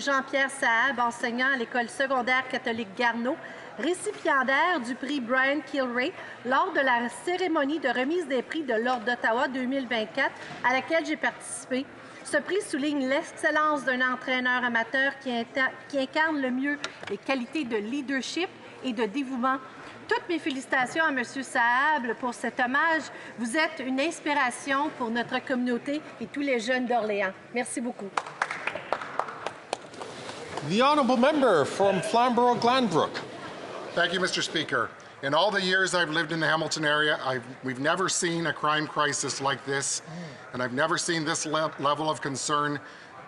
Jean-Pierre Saab, enseignant à l'école secondaire catholique Garneau, récipiendaire du prix Brian Kilray lors de la cérémonie de remise des prix de l'Ordre d'Ottawa 2024 à laquelle j'ai participé. Ce prix souligne l'excellence d'un entraîneur amateur qui incarne le mieux les qualités de leadership et de dévouement. Toutes mes félicitations à M. Saab pour cet hommage. Vous êtes une inspiration pour notre communauté et tous les jeunes d'Orléans. Merci beaucoup. The honourable member from Flamborough-Glanbrook. Thank you, Mr. Speaker. In all the years I've lived in the Hamilton area, we've never seen a crime crisis like this, and I've never seen this level of concern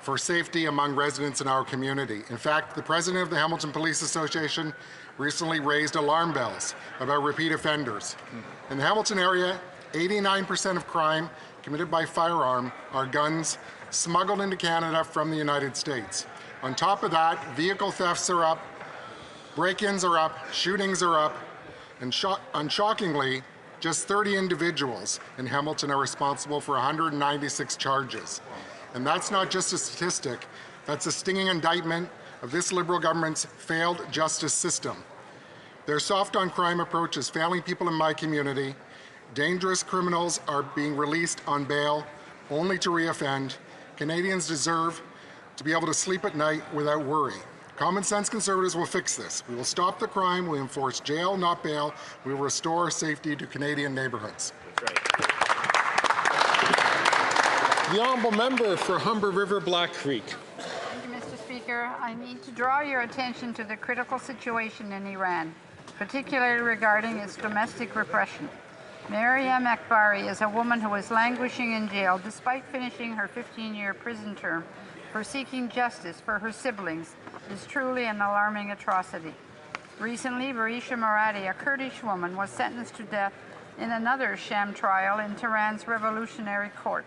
for safety among residents in our community. In fact, the president of the Hamilton Police Association recently raised alarm bells about repeat offenders. In the Hamilton area, 89% of crime committed by firearm are guns smuggled into Canada from the United States. On top of that, vehicle thefts are up, break-ins are up, shootings are up, and unshockingly, just 30 individuals in Hamilton are responsible for 196 charges. And that's not just a statistic, that's a stinging indictment of this Liberal government's failed justice system. Their soft-on-crime approach is failing people in my community. Dangerous criminals are being released on bail only to reoffend. Canadians deserve to be able to sleep at night without worry. Common sense Conservatives will fix this. We will stop the crime, we will enforce jail, not bail, we will restore safety to Canadian neighbourhoods. The honourable member for Humber River Black Creek. Thank you, Mr. Speaker. I need to draw your attention to the critical situation in Iran, particularly regarding its domestic repression. Maryam Akbari is a woman who is languishing in jail despite finishing her 15-year prison term for seeking justice for her siblings. Is truly an alarming atrocity. Recently, Barisha Moradi, a Kurdish woman, was sentenced to death in another sham trial in Tehran's revolutionary court.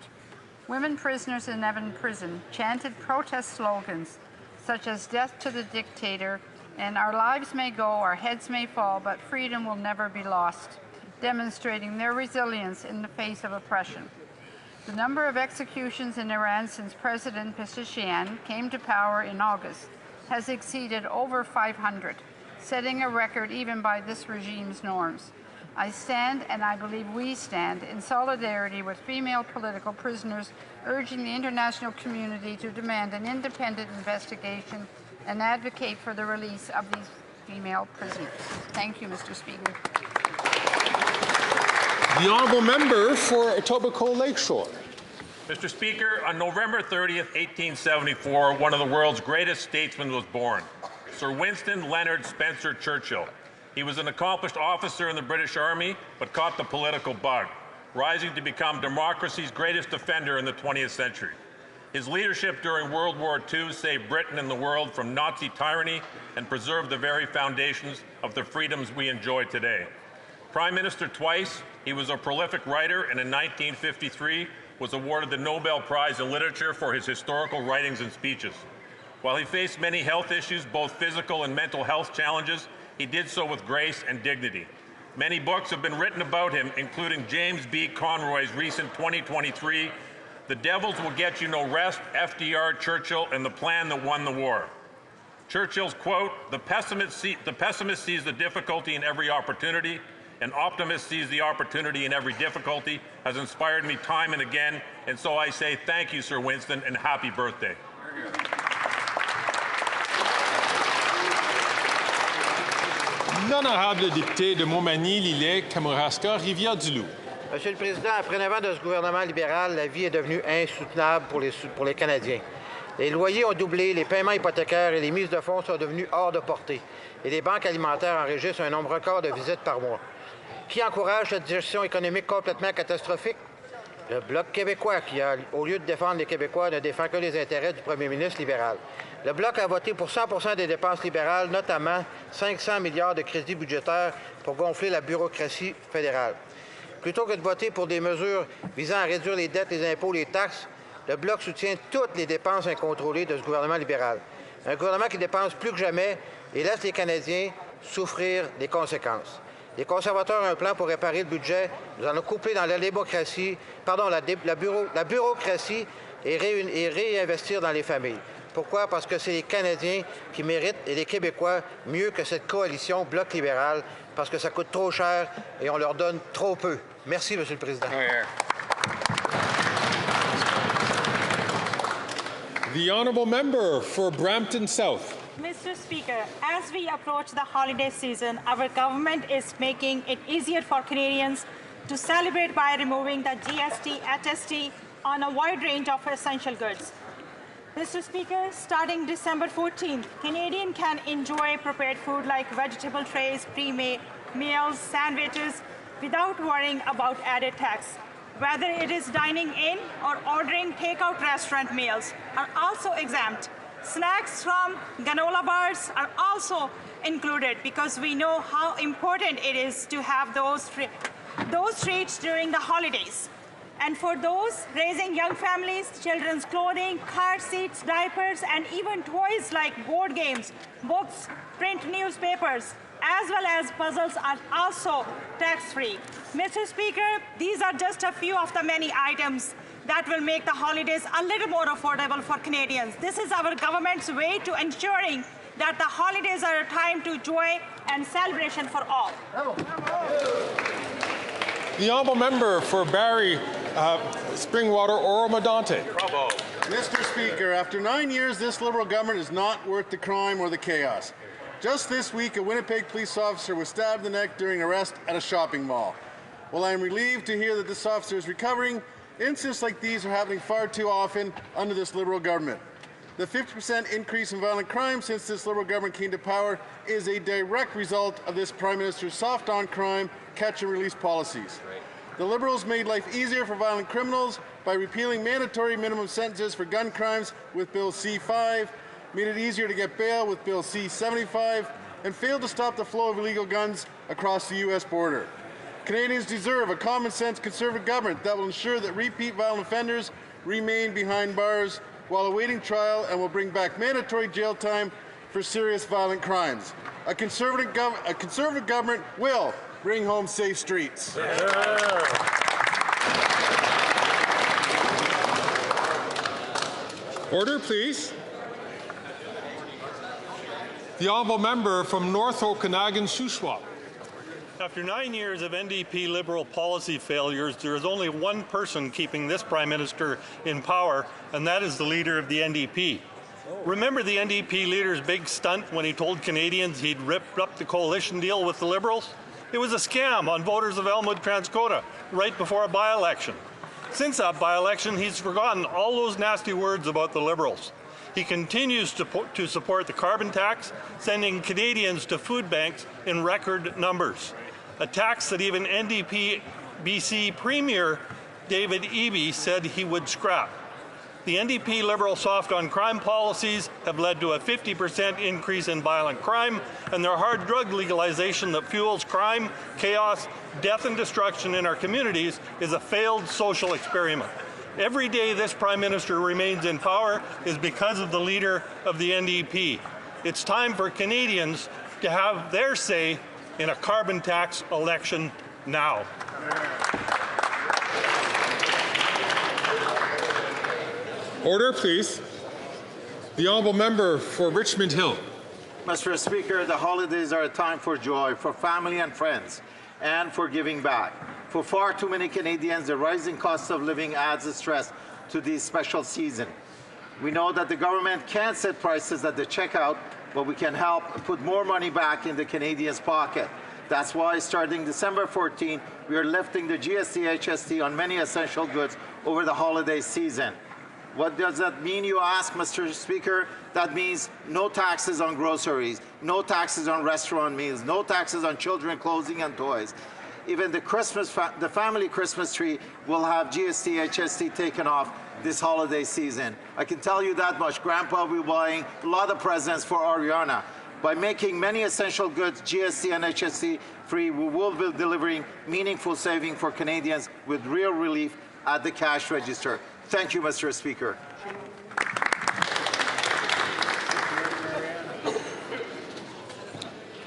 Women prisoners in Evin prison chanted protest slogans such as "Death to the dictator" and "Our lives may go, our heads may fall, but freedom will never be lost," demonstrating their resilience in the face of oppression. The number of executions in Iran since President Pezeshkian came to power in August has exceeded over 500, setting a record even by this regime's norms. I stand, and I believe we stand, in solidarity with female political prisoners, urging the international community to demand an independent investigation and advocate for the release of these female prisoners. Thank you, Mr. Speaker. The honourable member for Etobicoke Lakeshore. Mr. Speaker, on November 30th, 1874, one of the world's greatest statesmen was born, Sir Winston Leonard Spencer Churchill. He was an accomplished officer in the British Army, but caught the political bug, rising to become democracy's greatest defender in the 20th century. His leadership during World War II saved Britain and the world from Nazi tyranny and preserved the very foundations of the freedoms we enjoy today. Prime Minister twice, he was a prolific writer, and in 1953 was awarded the Nobel Prize in Literature for his historical writings and speeches. While he faced many health issues, both physical and mental health challenges, he did so with grace and dignity. Many books have been written about him, including James B. Conroy's recent 2023, "The Devils Will Get You No Rest, FDR, Churchill, and the Plan That Won the War." Churchill's quote, the pessimist sees the difficulty in every opportunity, an optimist sees the opportunity in every difficulty," has inspired me time and again, and so I say thank you, Sir Winston, and happy birthday. L'honorable député de Montmagny, Lillet, Kamouraska, Rivière-du-Loup. Monsieur le Président, après 9 ans de ce gouvernement libéral, la vie est devenue insoutenable pour les Canadiens. Les loyers ont doublé, les paiements hypothécaires et les mises de fonds sont devenus hors de portée. Et les banques alimentaires enregistrent un nombre record de visites par mois. Qui encourage cette gestion économique complètement catastrophique? Le Bloc québécois qui, au lieu de défendre les Québécois, ne défend que les intérêts du premier ministre libéral. Le Bloc a voté pour 100% des dépenses libérales, notamment 500 milliards de crédits budgétaires pour gonfler la bureaucratie fédérale. Plutôt que de voter pour des mesures visant à réduire les dettes, les impôts, les taxes, le Bloc soutient toutes les dépenses incontrôlées de ce gouvernement libéral. Un gouvernement qui dépense plus que jamais et laisse les Canadiens souffrir des conséquences. Les conservateurs ont un plan pour réparer le budget. Nous allons coupler dans la bureaucratie et réinvestir dans les familles. Pourquoi? Parce que c'est les Canadiens qui méritent et les Québécois mieux que cette coalition Bloc libéral parce que ça coûte trop cher et on leur donne trop peu. Merci, Monsieur le Président. The honourable member for Brampton South. Mr. Speaker, as we approach the holiday season, our government is making it easier for Canadians to celebrate by removing the GST, HST on a wide range of essential goods. Mr. Speaker, starting December 14th, Canadians can enjoy prepared food like vegetable trays, pre-made meals, sandwiches, without worrying about added tax. Whether it is dining in or ordering takeout restaurant meals are also exempt. Snacks from granola bars are also included because we know how important it is to have those treats during the holidays. And for those raising young families, children's clothing, car seats, diapers, and even toys like board games, books, print newspapers, as well as puzzles are also tax-free. Mr. Speaker, these are just a few of the many items that will make the holidays a little more affordable for Canadians. This is our government's way to ensuring that the holidays are a time to joy and celebration for all. The honourable member for Barrie, Springwater, Oro-Medonte. Bravo. Mr. Speaker, after 9 years, this Liberal government is not worth the crime or the chaos. Just this week, a Winnipeg police officer was stabbed in the neck during arrest at a shopping mall. While I am relieved to hear that this officer is recovering, incidents like these are happening far too often under this Liberal government. The 50% increase in violent crime since this Liberal government came to power is a direct result of this Prime Minister's soft on crime, catch and release policies. The Liberals made life easier for violent criminals by repealing mandatory minimum sentences for gun crimes with Bill C-5, made it easier to get bail with Bill C-75, and failed to stop the flow of illegal guns across the U.S. border. Canadians deserve a common-sense Conservative government that will ensure that repeat violent offenders remain behind bars while awaiting trial and will bring back mandatory jail time for serious violent crimes. A Conservative government will bring home safe streets. Order, please. The honourable member from North Okanagan-Shuswap. After 9 years of NDP Liberal policy failures, there is only one person keeping this Prime Minister in power, and that is the leader of the NDP. Remember the NDP leader's big stunt when he told Canadians he'd ripped up the coalition deal with the Liberals? It was a scam on voters of Elmwood-Transcota right before a by-election. Since that by-election, he's forgotten all those nasty words about the Liberals. He continues to support the carbon tax, sending Canadians to food banks in record numbers. A tax that even NDP BC Premier David Eby said he would scrap. The NDP Liberal soft on crime policies have led to a 50% increase in violent crime, and their hard drug legalization that fuels crime, chaos, death and destruction in our communities is a failed social experiment. Every day this Prime Minister remains in power is because of the leader of the NDP. It's time for Canadians to have their say in a carbon tax election now. Order, please. The honourable member for Richmond Hill. Mr. Speaker, the holidays are a time for joy, for family and friends, and for giving back. For far too many Canadians, the rising cost of living adds a stress to this special season. We know that the government can't set prices at the checkout, but we can help put more money back in the Canadians' pocket. That's why, starting December 14, we are lifting the GST-HST on many essential goods over the holiday season. What does that mean, you ask, Mr. Speaker? That means no taxes on groceries, no taxes on restaurant meals, no taxes on children's clothing and toys. Even the family Christmas tree will have GST-HST taken off this holiday season. I can tell you that much. Grandpa will be buying a lot of presents for Ariana. By making many essential goods GST and HST free, we will be delivering meaningful saving for Canadians with real relief at the cash register. Thank you, Mr. Speaker.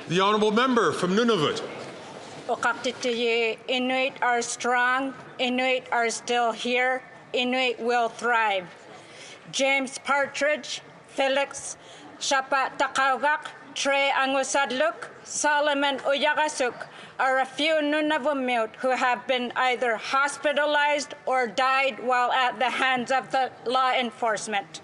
The honourable member from Nunavut. Inuit are strong. Inuit are still here. Inuit will thrive. James Partridge, Felix Shapatakawak, Trey Angusadluk, Solomon Uyagasuk are a few Nunavummiut who have been either hospitalized or died while at the hands of the law enforcement.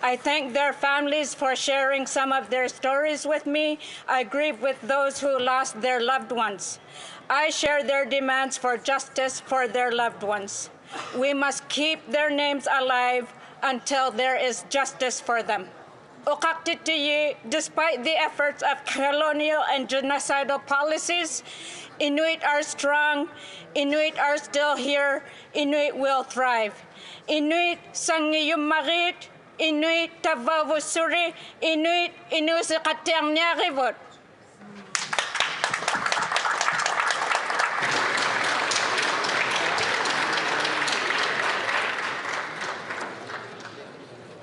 I thank their families for sharing some of their stories with me. I grieve with those who lost their loved ones. I share their demands for justice for their loved ones. We must keep their names alive until there is justice for them. Despite the efforts of colonial and genocidal policies, Inuit are strong, Inuit are still here, Inuit will thrive. Inuit sangiyumarit, Inuit tavavusuri, Inuit inusikatiangnyarivot.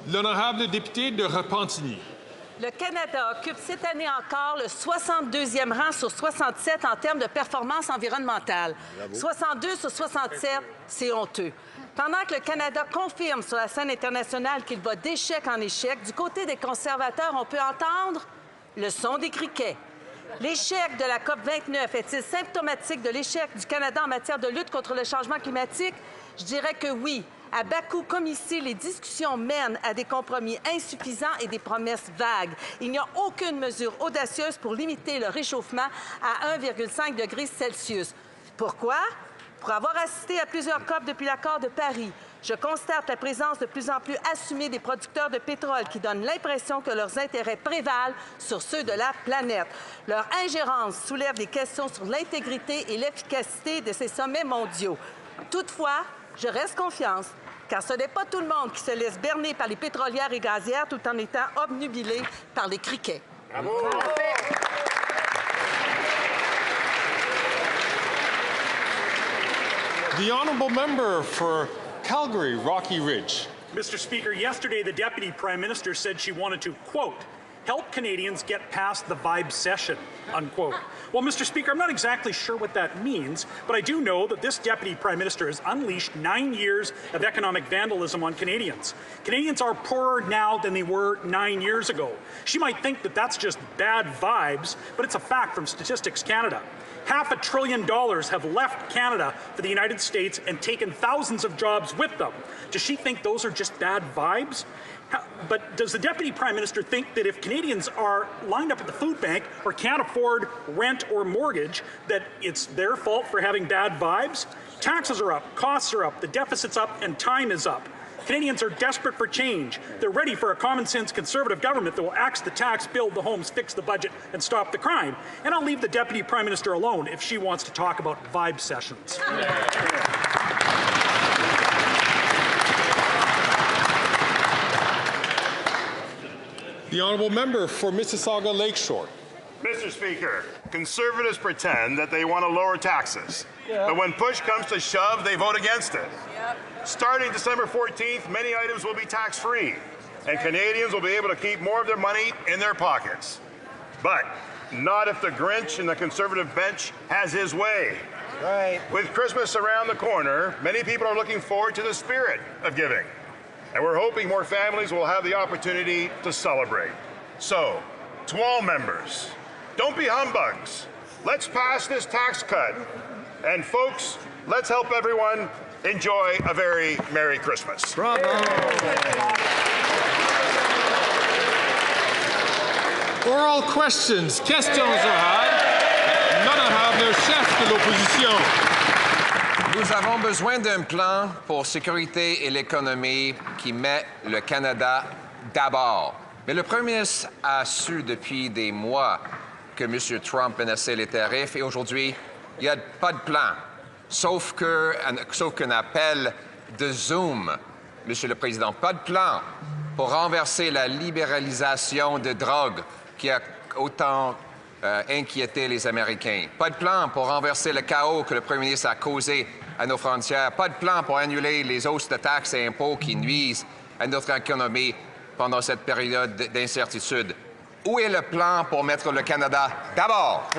L'honorable député de Repentigny. Le Canada occupe cette année encore le 62e rang sur 67 en termes de performance environnementale. Bravo. 62 sur 67, c'est honteux. Pendant que le Canada confirme sur la scène internationale qu'il va d'échec en échec, du côté des conservateurs, on peut entendre le son des criquets. L'échec de la COP29 est-il symptomatique de l'échec du Canada en matière de lutte contre le changement climatique? Je dirais que oui. À Bakou, comme ici, les discussions mènent à des compromis insuffisants et des promesses vagues. Il n'y a aucune mesure audacieuse pour limiter le réchauffement à 1,5 degré Celsius. Pourquoi? Pour avoir assisté à plusieurs COP depuis l'accord de Paris, je constate la présence de plus en plus assumée des producteurs de pétrole qui donnent l'impression que leurs intérêts prévalent sur ceux de la planète. Leur ingérence soulève des questions sur l'intégrité et l'efficacité de ces sommets mondiaux. Toutefois, je reste confiante, car ce n'est pas tout le monde qui se laisse berner par les pétrolières et gazières tout en étant obnubilé par les criquets. Bravo. The honourable member for Calgary, Rocky Ridge. Mr. Speaker, yesterday the Deputy Prime Minister said she wanted to, quote, help Canadians get past the vibe session, unquote. Well, Mr. Speaker, I'm not exactly sure what that means, but I do know that this Deputy Prime Minister has unleashed 9 years of economic vandalism on Canadians. Canadians are poorer now than they were 9 years ago. She might think that that's just bad vibes, but it's a fact from Statistics Canada. $500 billion have left Canada for the United States and taken thousands of jobs with them. Does she think those are just bad vibes? But does the Deputy Prime Minister think that if Canadians are lined up at the food bank or can't afford rent or mortgage, that it's their fault for having bad vibes? Taxes are up, costs are up, the deficit's up, and time is up. Canadians are desperate for change. They're ready for a common-sense Conservative government that will axe the tax, build the homes, fix the budget, and stop the crime. And I'll leave the Deputy Prime Minister alone if she wants to talk about vibe sessions. The honourable member for Mississauga Lakeshore. Mr. Speaker, Conservatives pretend that they want to lower taxes, but when push comes to shove, they vote against it. Starting December 14th, many items will be tax-free, and Canadians will be able to keep more of their money in their pockets. But not if the Grinch in the Conservative bench has his way. Right. With Christmas around the corner, many people are looking forward to the spirit of giving. And we're hoping more families will have the opportunity to celebrate. So, to all members, don't be humbugs. Let's pass this tax cut. And folks, let's help everyone enjoy a very Merry Christmas. Bravo. Oral questions. Questions orales. L'honorable chef de l'opposition. Nous avons besoin d'un plan pour sécurité et l'économie qui met le Canada d'abord. Mais le premier ministre a su depuis des mois que M. Trump menaçait les tarifs et aujourd'hui, il n'y a pas de plan. Sauf qu'un appel de Zoom, Monsieur le Président. Pas de plan pour renverser la libéralisation de drogue qui a autant inquiété les Américains. Pas de plan pour renverser le chaos que le Premier ministre a causé à nos frontières. Pas de plan pour annuler les hausses de taxes et impôts qui nuisent à notre économie pendant cette période d'incertitude. Où est le plan pour mettre le Canada d'abord?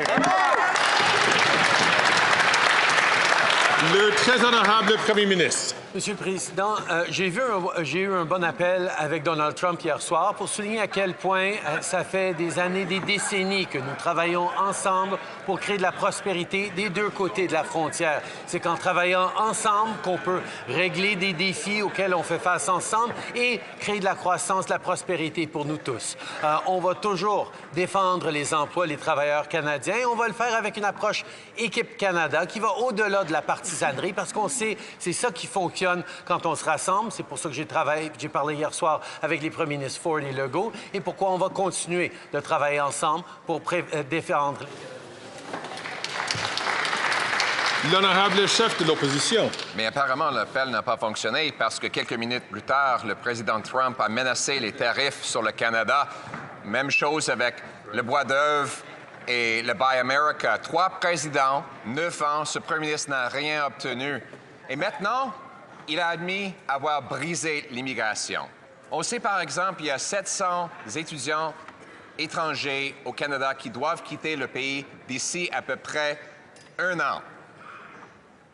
Le très honorable Premier ministre. Monsieur le Président, j'ai eu un bon appel avec Donald Trump hier soir pour souligner à quel point ça fait des années, des décennies que nous travaillons ensemble pour créer de la prospérité des deux côtés de la frontière. C'est qu'en travaillant ensemble qu'on peut régler des défis auxquels on fait face ensemble et créer de la croissance, de la prospérité pour nous tous. On va toujours défendre les emplois, les travailleurs canadiens. On va le faire avec une approche Équipe Canada qui va au-delà de la partisanerie parce qu'on sait c'est ça qui fonctionne quand on se rassemble. C'est pour ça que j'ai parlé hier soir avec les premiers ministres Ford et Legault et pourquoi on va continuer de travailler ensemble pour défendre. L'honorable chef de l'opposition. Mais apparemment, l'appel n'a pas fonctionné parce que quelques minutes plus tard, le président Trump a menacé les tarifs sur le Canada. Même chose avec le bois d'œuvre et le Buy America. 3 présidents, 9 ans, ce premier ministre n'a rien obtenu. Et maintenant, il a admis avoir brisé l'immigration. On sait par exemple qu'il y a 700 étudiants étrangers au Canada qui doivent quitter le pays d'ici à peu près 1 an.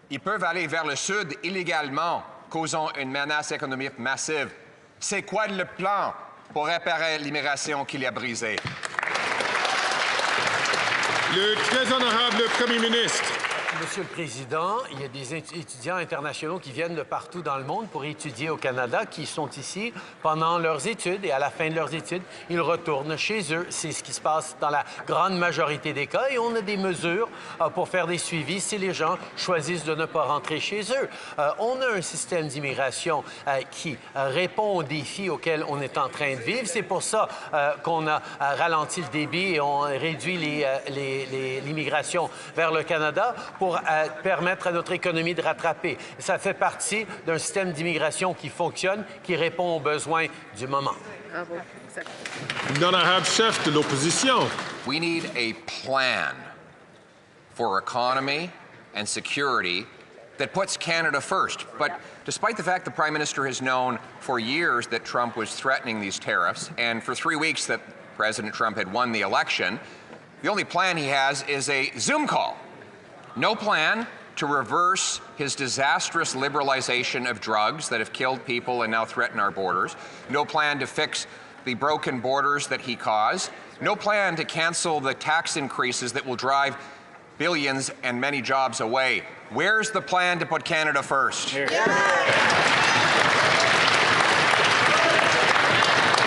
Ils peuvent aller vers le sud illégalement, causant une menace économique massive. C'est quoi le plan pour réparer l'immigration qu'il a brisée? Le très honorable Premier ministre. Monsieur le Président, il y a des étudiants internationaux qui viennent de partout dans le monde pour étudier au Canada, qui sont ici pendant leurs études et à la fin de leurs études, ils retournent chez eux. C'est ce qui se passe dans la grande majorité des cas et on a des mesures pour faire des suivis si les gens choisissent de ne pas rentrer chez eux. On a un système d'immigration qui répond aux défis auxquels on est en train de vivre. C'est pour ça qu'on a ralenti le débit et on réduit l'immigration vers le Canada pour permettre à notre économie de rattraper. Ça fait partie d'un système d'immigration qui fonctionne, qui répond aux besoins du moment. L'honorable chef de l'opposition. We need a plan for economy and security that puts Canada first. But despite the fact the Prime Minister has known for years that Trump was threatening these tariffs, and for 3 weeks that President Trump had won the election, the only plan he has is a Zoom call. No plan to reverse his disastrous liberalization of drugs that have killed people and now threaten our borders. No plan to fix the broken borders that he caused. No plan to cancel the tax increases that will drive billions and many jobs away. Where's the plan to put Canada first?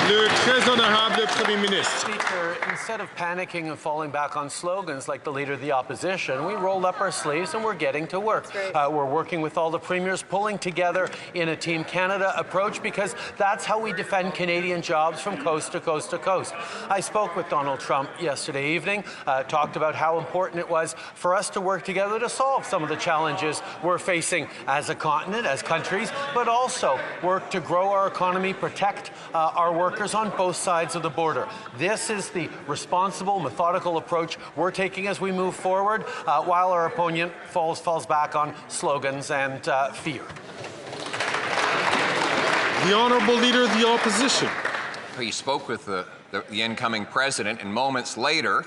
Le très honorable Premier ministre. Speaker, instead of panicking and falling back on slogans like the Leader of the Opposition, we rolled up our sleeves and we're getting to work. We're working with all the premiers, pulling together in a Team Canada approach because that's how we defend Canadian jobs from coast to coast to coast. I spoke with Donald Trump yesterday evening, talked about how important it was for us to work together to solve some of the challenges we're facing as a continent, as countries, but also work to grow our economy, protect our workers on both sides of the border. This is the responsible, methodical approach we're taking as we move forward, while our opponent falls back on slogans and fear. The Honourable Leader of the Opposition. He spoke with the incoming president, and moments later,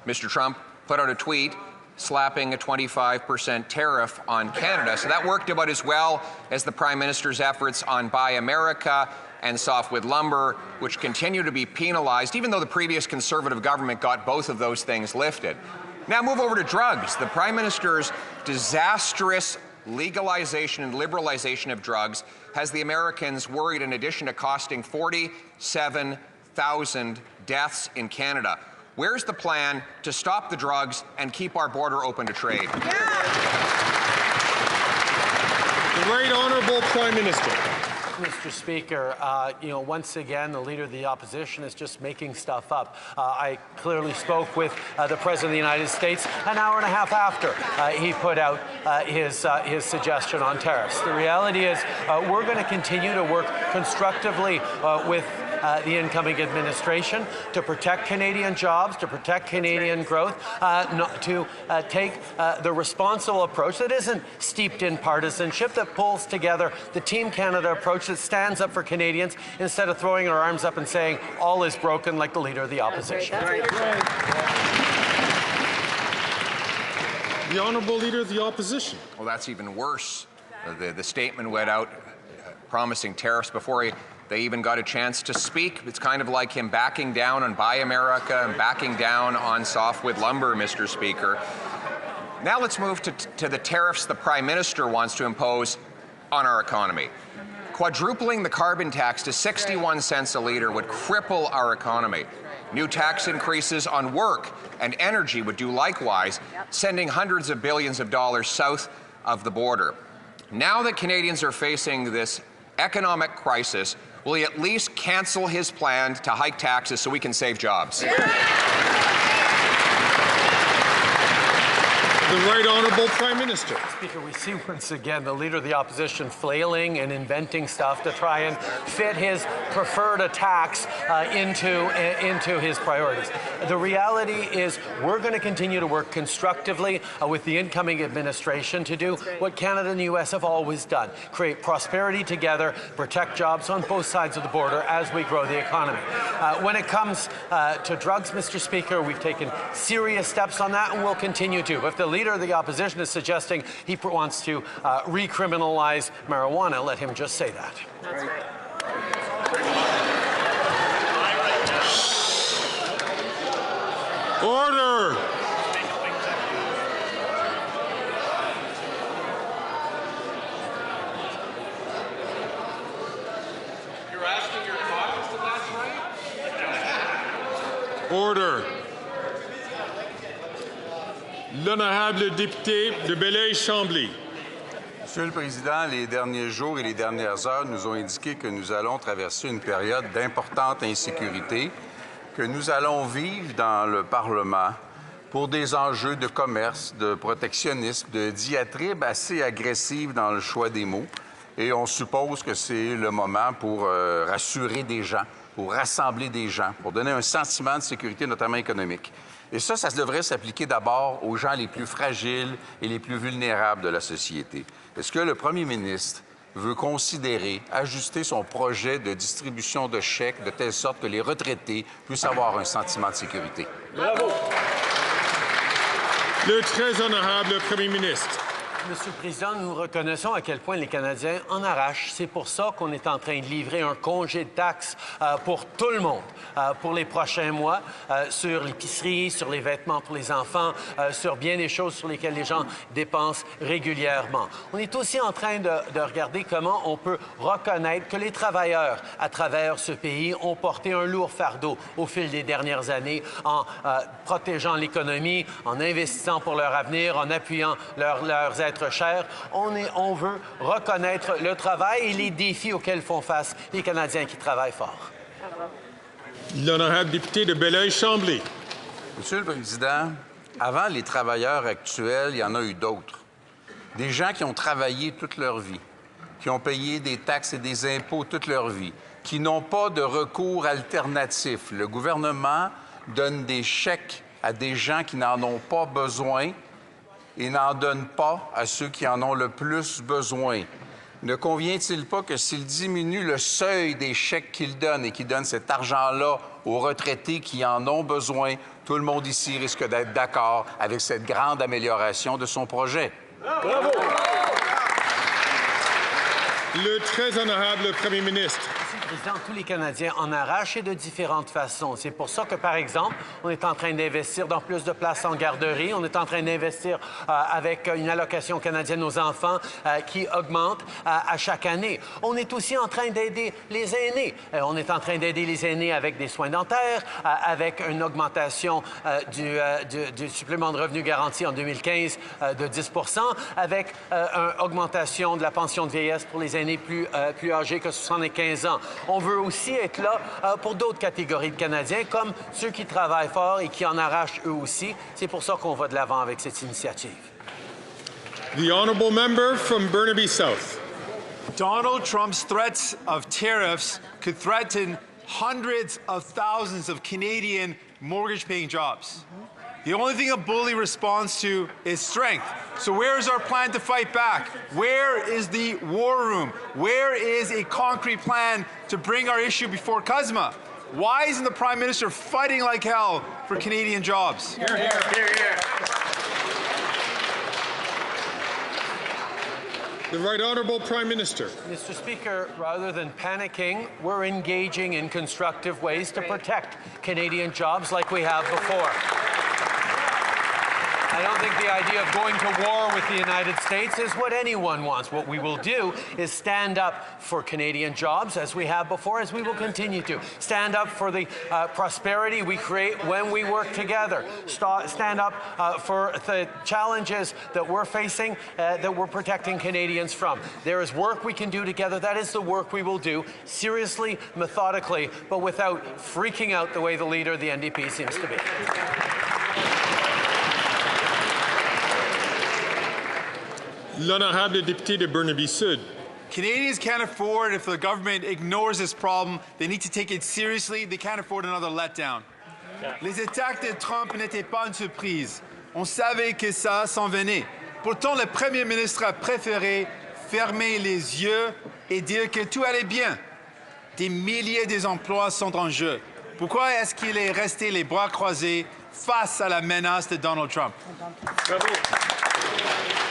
Mr. Trump put out a tweet slapping a 25% tariff on Canada. So that worked about as well as the Prime Minister's efforts on Buy America and softwood lumber, which continue to be penalized, even though the previous Conservative government got both of those things lifted. Now move over to drugs. The Prime Minister's disastrous legalization and liberalization of drugs has the Americans worried, in addition to costing 47,000 deaths in Canada. Where's the plan to stop the drugs and keep our border open to trade? The Right Honourable Prime Minister. Mr. Speaker, once again, the Leader of the Opposition is just making stuff up. I clearly spoke with the President of the United States an hour and a half after he put out his suggestion on tariffs. The reality is we're going to continue to work constructively with the incoming administration to protect Canadian jobs, to protect Canadian growth, to take the responsible approach that isn't steeped in partisanship, that pulls together the Team Canada approach that stands up for Canadians instead of throwing our arms up and saying all is broken like the Leader of the Opposition. The Honourable Leader of the Opposition. Well, that's even worse. The statement went out promising tariffs before they even got a chance to speak. It's kind of like him backing down on Buy America and backing down on softwood lumber, Mr. Speaker. Now let's move to the tariffs the Prime Minister wants to impose on our economy. Quadrupling the carbon tax to 61 cents a litre would cripple our economy. New tax increases on work and energy would do likewise, sending hundreds of billions of dollars south of the border. Now that Canadians are facing this economic crisis, will he at least cancel his plan to hike taxes so we can save jobs? The Right Honourable Prime Minister. Speaker, we see once again the Leader of the Opposition flailing and inventing stuff to try and fit his preferred attacks into his priorities. The reality is we're going to continue to work constructively with the incoming administration to do what Canada and the U.S. have always done, create prosperity together, protect jobs on both sides of the border as we grow the economy. When it comes to drugs, Mr. Speaker, we've taken serious steps on that and we'll continue to. But if the Leader of the Opposition is suggesting he wants to recriminalize marijuana, let him just say that. That's right. Order! You're asking your caucus if that's right? Order. L'honorable député de Belleuil-Chambly. Monsieur le Président, les derniers jours et les dernières heures nous ont indiqué que nous allons traverser une période d'importante insécurité que nous allons vivre dans le Parlement pour des enjeux de commerce, de protectionnisme, de diatribes assez agressives dans le choix des mots. Et on suppose que c'est le moment pour rassurer des gens, pour rassembler des gens, pour donner un sentiment de sécurité, notamment économique. Et ça devrait s'appliquer d'abord aux gens les plus fragiles et les plus vulnérables de la société. Est-ce que le premier ministre veut considérer ajuster son projet de distribution de chèques de telle sorte que les retraités puissent avoir un sentiment de sécurité? Bravo. Le très honorable Premier ministre. Monsieur le Président, nous reconnaissons à quel point les Canadiens en arrachent. C'est pour ça qu'on est en train de livrer un congé de taxes pour tout le monde pour les prochains mois, sur l'épicerie, sur les vêtements pour les enfants, sur bien des choses sur lesquelles les gens dépensent régulièrement. On est aussi en train de regarder comment on peut reconnaître que les travailleurs à travers ce pays ont porté un lourd fardeau au fil des dernières années en protégeant l'économie, en investissant pour leur avenir, en appuyant leurs êtres chers. On veut reconnaître le travail et les défis auxquels font face les Canadiens qui travaillent fort. L'honorable député de Belleuil-Chambly. Monsieur le Président, avant les travailleurs actuels, il y en a eu d'autres. Des gens qui ont travaillé toute leur vie, qui ont payé des taxes et des impôts toute leur vie, qui n'ont pas de recours alternatif. Le gouvernement donne des chèques à des gens qui n'en ont pas besoin et n'en donne pas à ceux qui en ont le plus besoin. Ne convient-il pas que s'il diminue le seuil des chèques qu'il donne et qu'il donne cet argent-là aux retraités qui en ont besoin, tout le monde ici risque d'être d'accord avec cette grande amélioration de son projet? Bravo! Le très honorable Premier ministre. Monsieur le Président, tous les Canadiens en arrachent et de différentes façons. C'est pour ça que, par exemple, on est en train d'investir dans plus de places en garderie. On est en train d'investir avec une allocation canadienne aux enfants qui augmente à chaque année. On est aussi en train d'aider les aînés. On est en train d'aider les aînés avec des soins dentaires, avec une augmentation du supplément de revenu garanti en 2015 de 10 %, avec une augmentation de la pension de vieillesse pour les aînés plus âgés que 75 ans. On veut aussi être là pour d'autres catégories de Canadiens, comme ceux qui travaillent fort et qui en arrachent eux aussi. C'est pour ça qu'on va de l'avant avec cette initiative. The honourable member from Burnaby South. Donald Trump's threats of tariffs could threaten hundreds of thousands of Canadian mortgage-paying jobs. The only thing a bully responds to is strength. So where is our plan to fight back? Where is the war room? Where is a concrete plan to bring our issue before CUSMA? Why isn't the Prime Minister fighting like hell for Canadian jobs? Hear, hear, hear, hear. The Right Honourable Prime Minister. Mr. Speaker, rather than panicking, we're engaging in constructive ways to protect Canadian jobs like we have before. I don't think the idea of going to war with the United States is what anyone wants. What we will do is stand up for Canadian jobs, as we have before, as we will continue to. Stand up for the prosperity we create when we work together. Stand up for the challenges that we're facing, that we're protecting Canadians from. There is work we can do together. That is the work we will do, seriously, methodically, but without freaking out the way the leader of the NDP seems to be. L'honorable député de Burnaby Sud. Canadians can't afford, if the government ignores this problem, they need to take it seriously. They can't afford another letdown. Les attaques de Trump n'étaient pas une surprise. On savait que ça s'en venait. Pourtant, le Premier ministre a préféré fermer les yeux et dire que tout allait bien. Des milliers d'emplois sont en jeu. Pourquoi est-ce qu'il est resté les bras croisés face à la menace de Donald Trump? Bravo.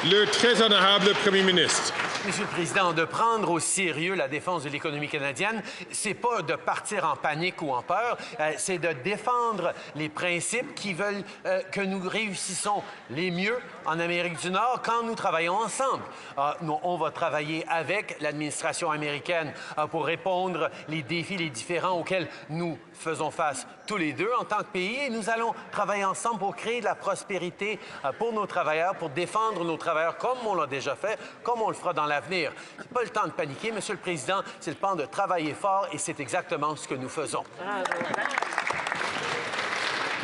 Le très honorable Premier ministre. Monsieur le Président, de prendre au sérieux la défense de l'économie canadienne, c'est pas de partir en panique ou en peur, c'est de défendre les principes qui veulent que nous réussissons les mieux en Amérique du Nord quand nous travaillons ensemble. On va travailler avec l'administration américaine pour répondre les défis, les différends auxquels nous faisons face tous les deux en tant que pays et nous allons travailler ensemble pour créer de la prospérité pour nos travailleurs, pour défendre nos travailleurs comme on l'a déjà fait, comme on le fera dans l'avenir. Ce n'est pas le temps de paniquer, Monsieur le Président, c'est le temps de travailler fort et c'est exactement ce que nous faisons.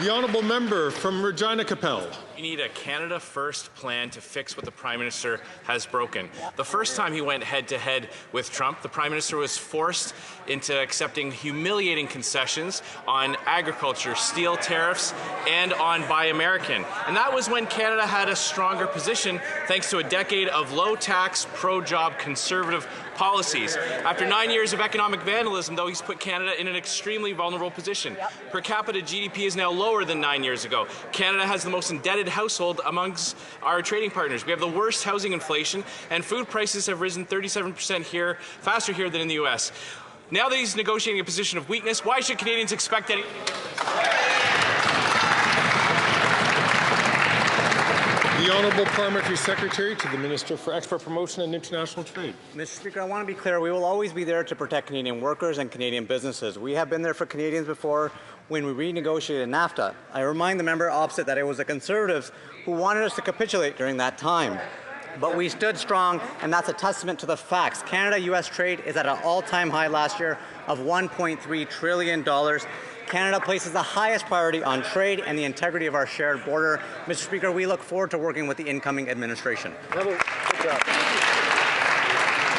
The honourable member from Regina Capel. We need a Canada First plan to fix what the Prime Minister has broken. The first time he went head-to-head with Trump, the Prime Minister was forced into accepting humiliating concessions on agriculture, steel tariffs, and on Buy American. And that was when Canada had a stronger position thanks to a decade of low-tax, pro-job, conservative policies. After 9 years of economic vandalism, though, he's put Canada in an extremely vulnerable position. Per capita GDP is now lower than 9 years ago. Canada has the most indebted household amongst our trading partners. We have the worst housing inflation, and food prices have risen 37% here, faster here than in the U.S. Now that he's negotiating a position of weakness, why should Canadians expect anything different? The Honourable Parliamentary Secretary to the Minister for Export Promotion and International Trade. Mr. Speaker, I want to be clear. We will always be there to protect Canadian workers and Canadian businesses. We have been there for Canadians before when we renegotiated NAFTA. I remind the member opposite that it was the Conservatives who wanted us to capitulate during that time. But we stood strong, and that's a testament to the facts. Canada-U.S. trade is at an all-time high last year of $1.3 trillion. Canada places the highest priority on trade and the integrity of our shared border. Mr. Speaker, we look forward to working with the incoming administration. Good job.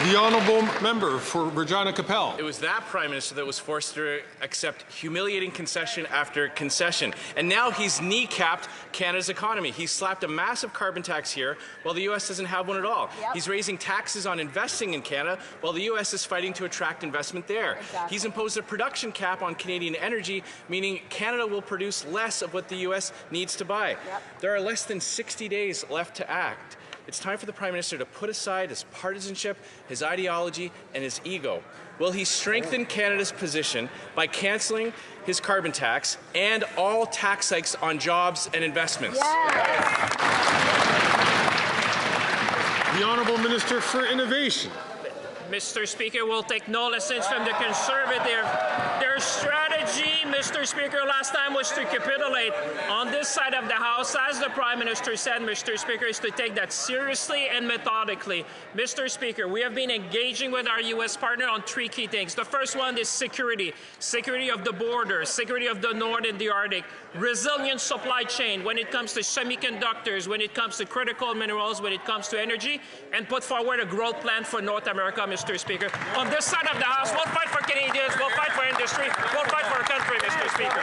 The honourable member for Regina Capel. It was that Prime Minister that was forced to accept humiliating concession after concession. And now he's kneecapped Canada's economy. He's slapped a massive carbon tax here while the U.S. doesn't have one at all. Yep. He's raising taxes on investing in Canada while the U.S. is fighting to attract investment there. Exactly. He's imposed a production cap on Canadian energy, meaning Canada will produce less of what the U.S. needs to buy. Yep. There are less than 60 days left to act. It's time for the Prime Minister to put aside his partisanship, his ideology, and his ego. Will he strengthen Canada's position by cancelling his carbon tax and all tax hikes on jobs and investments? Yes. The Honourable Minister for Innovation. Mr. Speaker, will take no lessons from the Conservative. Their strategy, Mr. Speaker, last time was to capitulate. On this side of the House, as the Prime Minister said, Mr. Speaker, is to take that seriously and methodically. Mr. Speaker, we have been engaging with our U.S. partner on three key things. The first one is security. Security of the border, security of the North and the Arctic, resilient supply chain when it comes to semiconductors, when it comes to critical minerals, when it comes to energy, and put forward a growth plan for North America, Mr. Speaker. On this side of the House, we'll fight for Canadians, we'll fight for industry, we'll fight for our country, Mr. Speaker.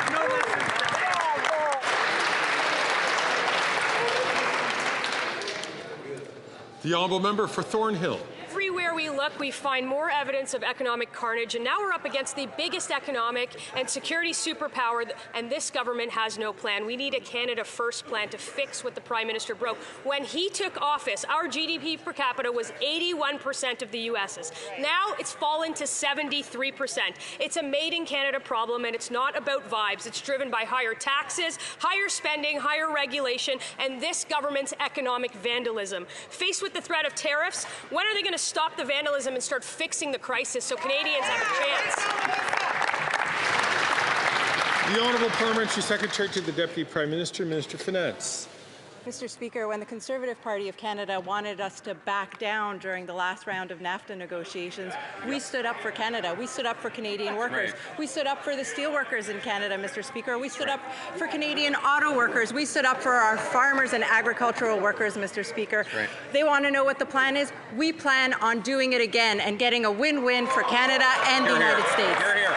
The honourable member for Thornhill. Everywhere we look, we find more evidence of economic carnage, and now we're up against the biggest economic and security superpower, and this government has no plan. We need a Canada First plan to fix what the Prime Minister broke. When he took office, our GDP per capita was 81% of the U.S.'s. Now it's fallen to 73%. It's a made-in-Canada problem, and it's not about vibes. It's driven by higher taxes, higher spending, higher regulation, and this government's economic vandalism. Faced with the threat of tariffs, when are they going to stop the vandalism and start fixing the crisis so Canadians have a chance? The Honourable Parliamentary Secretary to the Deputy Prime Minister, Minister of Finance. Mr. Speaker, when the Conservative Party of Canada wanted us to back down during the last round of NAFTA negotiations, we stood up for Canada. We stood up for Canadian workers. Right. We stood up for the steel workers in Canada, Mr. Speaker. We stood up for Canadian auto workers. We stood up for our farmers and agricultural workers, Mr. Speaker. Right. They want to know what the plan is. We plan on doing it again and getting a win-win for Canada and the United States. Hear, hear.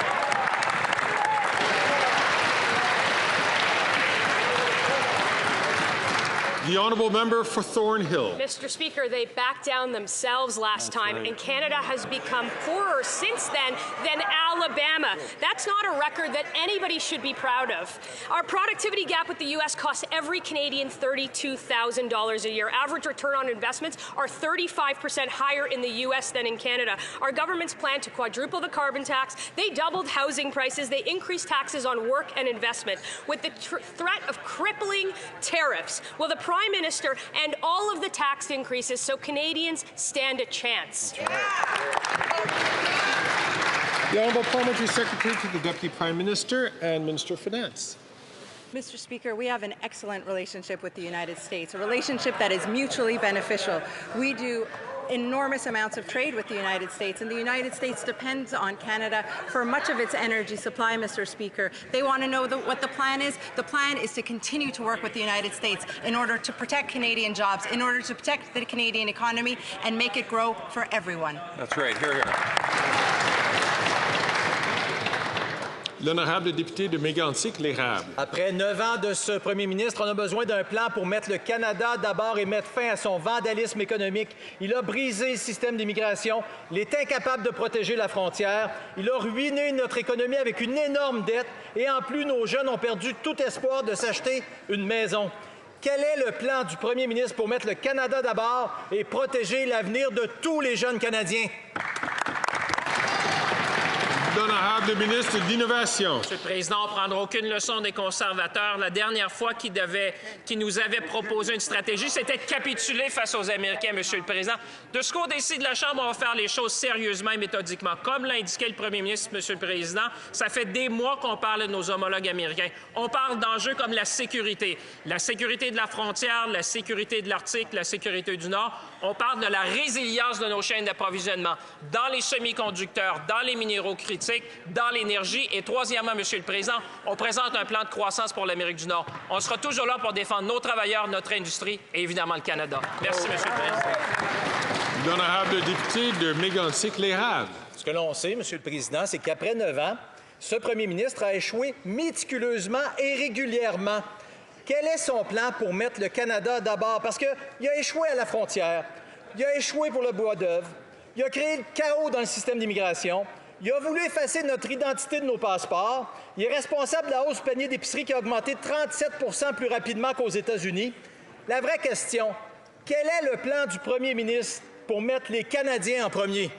The Honourable Member for Thornhill. Mr. Speaker, they backed down themselves last time, and Canada has become poorer since then than Alabama. That's not a record that anybody should be proud of. Our productivity gap with the U.S. costs every Canadian $32,000 a year. Average return on investments are 35% higher in the U.S. than in Canada. Our government's plan to quadruple the carbon tax, they doubled housing prices, they increased taxes on work and investment. With the threat of crippling tariffs, will the Prime Minister and all of the tax increases so Canadians stand a chance? The Honourable Parliamentary Secretary to the Deputy Prime Minister and Minister of Finance. Mr. Speaker, we have an excellent relationship with the United States, a relationship that is mutually beneficial. We do enormous amounts of trade with the United States, and the United States depends on Canada for much of its energy supply, Mr. Speaker. They want to know what the plan is. The plan is to continue to work with the United States in order to protect Canadian jobs, in order to protect the Canadian economy and make it grow for everyone. That's right. Hear, hear. L'honorable député de Mégantic-l'Érable. Après 9 ans de ce premier ministre, on a besoin d'un plan pour mettre le Canada d'abord et mettre fin à son vandalisme économique. Il a brisé le système d'immigration. Il est incapable de protéger la frontière. Il a ruiné notre économie avec une énorme dette. Et en plus, nos jeunes ont perdu tout espoir de s'acheter une maison. Quel est le plan du premier ministre pour mettre le Canada d'abord et protéger l'avenir de tous les jeunes Canadiens? L'honorable ministre de l'Innovation. Monsieur le Président, on ne prendra aucune leçon des conservateurs. La dernière fois qu'ils nous avaient proposé une stratégie, c'était de capituler face aux Américains, Monsieur le Président. De ce côté-ci de la Chambre, on va faire les choses sérieusement et méthodiquement. Comme l'a indiqué le Premier ministre, Monsieur le Président, ça fait des mois qu'on parle de nos homologues américains. On parle d'enjeux comme la sécurité de la frontière, la sécurité de l'Arctique, la sécurité du Nord. On parle de la résilience de nos chaînes d'approvisionnement dans les semi-conducteurs, dans les minéraux critiques, dans l'énergie. Et troisièmement, Monsieur le Président, on présente un plan de croissance pour l'Amérique du Nord. On sera toujours là pour défendre nos travailleurs, notre industrie et évidemment le Canada. Merci, Monsieur le Président. L'honorable député de Mégantic-l'Érable. Ce que l'on sait, Monsieur le Président, c'est qu'après 9 ans, ce premier ministre a échoué méticuleusement et régulièrement. Quel est son plan pour mettre le Canada d'abord? Parce qu'il a échoué à la frontière, il a échoué pour le bois d'œuvre, il a créé le chaos dans le système d'immigration, il a voulu effacer notre identité de nos passeports, il est responsable de la hausse du panier d'épicerie qui a augmenté 37% plus rapidement qu'aux États-Unis. La vraie question, quel est le plan du premier ministre pour mettre les Canadiens en premier?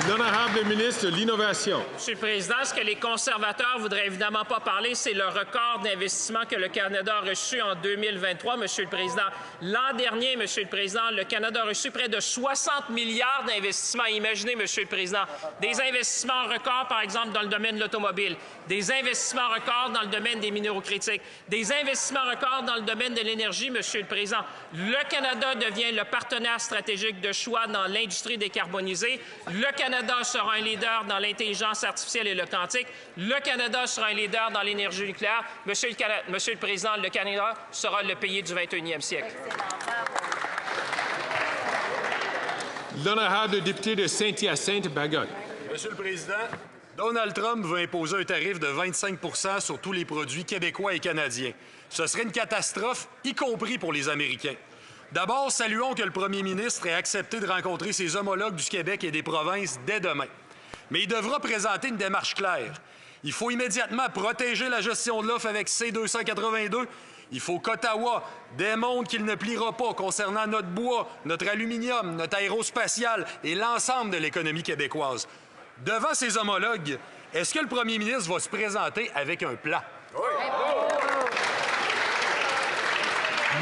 L'honorable ministre de l'Innovation. Monsieur le Président, ce que les conservateurs voudraient évidemment pas parler, c'est le record d'investissement que le Canada a reçu en 2023, Monsieur le Président. L'an dernier, Monsieur le Président, le Canada a reçu près de 60 milliards d'investissements. Imaginez, Monsieur le Président, des investissements records, par exemple, dans le domaine de l'automobile, des investissements records dans le domaine des minéraux critiques, des investissements records dans le domaine de l'énergie, Monsieur le Président. Le Canada devient le partenaire stratégique de choix dans l'industrie décarbonisée. Le Canada sera un leader dans l'intelligence artificielle et le quantique. Le Canada sera un leader dans l'énergie nucléaire. Monsieur le Président, le Canada sera le pays du 21e siècle. L'honorable député de Saint-Hyacinthe-Bagotte. Monsieur le Président, Donald Trump veut imposer un tarif de 25 % sur tous les produits québécois et canadiens. Ce serait une catastrophe, y compris pour les Américains. D'abord, saluons que le premier ministre ait accepté de rencontrer ses homologues du Québec et des provinces dès demain. Mais il devra présenter une démarche claire. Il faut immédiatement protéger la gestion de l'offre avec C-282. Il faut qu'Ottawa démontre qu'il ne pliera pas concernant notre bois, notre aluminium, notre aérospatial et l'ensemble de l'économie québécoise. Devant ses homologues, est-ce que le premier ministre va se présenter avec un plan? Oui.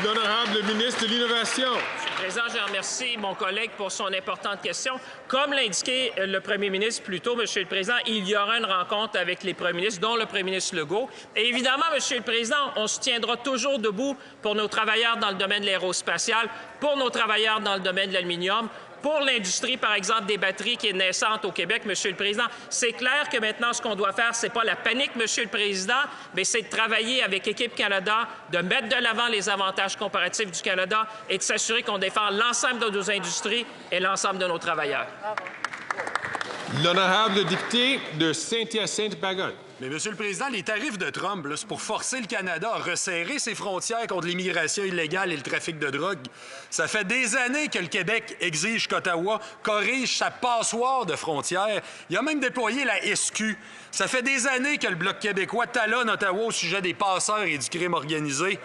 L'honorable ministre de l'Innovation. Monsieur le Président, je remercie mon collègue pour son importante question. Comme l'a indiqué le premier ministre plus tôt, Monsieur le Président, il y aura une rencontre avec les premiers ministres, dont le premier ministre Legault. Et évidemment, Monsieur le Président, on se tiendra toujours debout pour nos travailleurs dans le domaine de l'aérospatial, pour nos travailleurs dans le domaine de l'aluminium, pour l'industrie, par exemple, des batteries qui est naissante au Québec, Monsieur le Président. C'est clair que maintenant, ce qu'on doit faire, c'est pas la panique, Monsieur le Président, mais c'est de travailler avec Équipe Canada, de mettre de l'avant les avantages comparatifs du Canada et de s'assurer qu'on défend l'ensemble de nos industries et l'ensemble de nos travailleurs. L'honorable député de Saint-Hyacinthe-Bagonne. Mais, Monsieur le Président, les tarifs de Trump, c'est pour forcer le Canada à resserrer ses frontières contre l'immigration illégale et le trafic de drogue. Ça fait des années que le Québec exige qu'Ottawa corrige sa passoire de frontières. Il a même déployé la SQ. Ça fait des années que le Bloc québécois talonne Ottawa au sujet des passeurs et du crime organisé.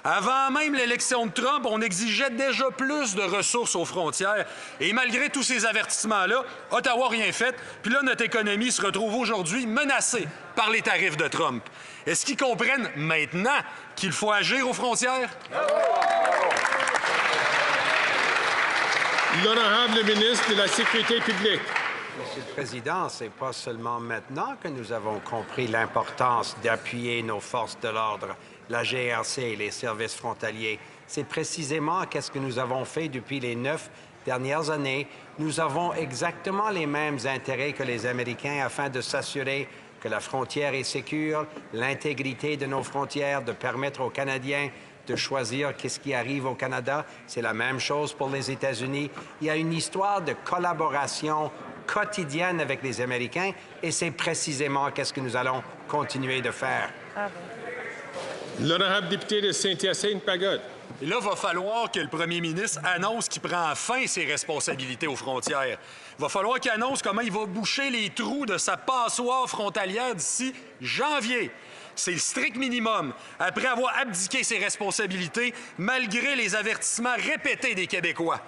Avant même l'élection de Trump, on exigeait déjà plus de ressources aux frontières. Et malgré tous ces avertissements-là, Ottawa n'a rien fait. Puis là, notre économie se retrouve aujourd'hui menacée par les tarifs de Trump. Est-ce qu'ils comprennent maintenant qu'il faut agir aux frontières? L'honorable ministre de la Sécurité publique. Monsieur le Président, c'est pas seulement maintenant que nous avons compris l'importance d'appuyer nos forces de l'ordre, la GRC et les services frontaliers. C'est précisément qu'est-ce que nous avons fait depuis les 9 dernières années. Nous avons exactement les mêmes intérêts que les Américains afin de s'assurer que la frontière est sécure, l'intégrité de nos frontières, de permettre aux Canadiens de choisir qu'est-ce qui arrive au Canada. C'est la même chose pour les États-Unis. Il y a une histoire de collaboration quotidienne avec les Américains et c'est précisément qu'est-ce que nous allons continuer de faire. L'honorable député de Saint-Hyacinthe-Bagonne. Et là, il va falloir que le premier ministre annonce qu'il prend enfin ses responsabilités aux frontières. Il va falloir qu'il annonce comment il va boucher les trous de sa passoire frontalière d'ici janvier. C'est le strict minimum, après avoir abdiqué ses responsabilités, malgré les avertissements répétés des Québécois.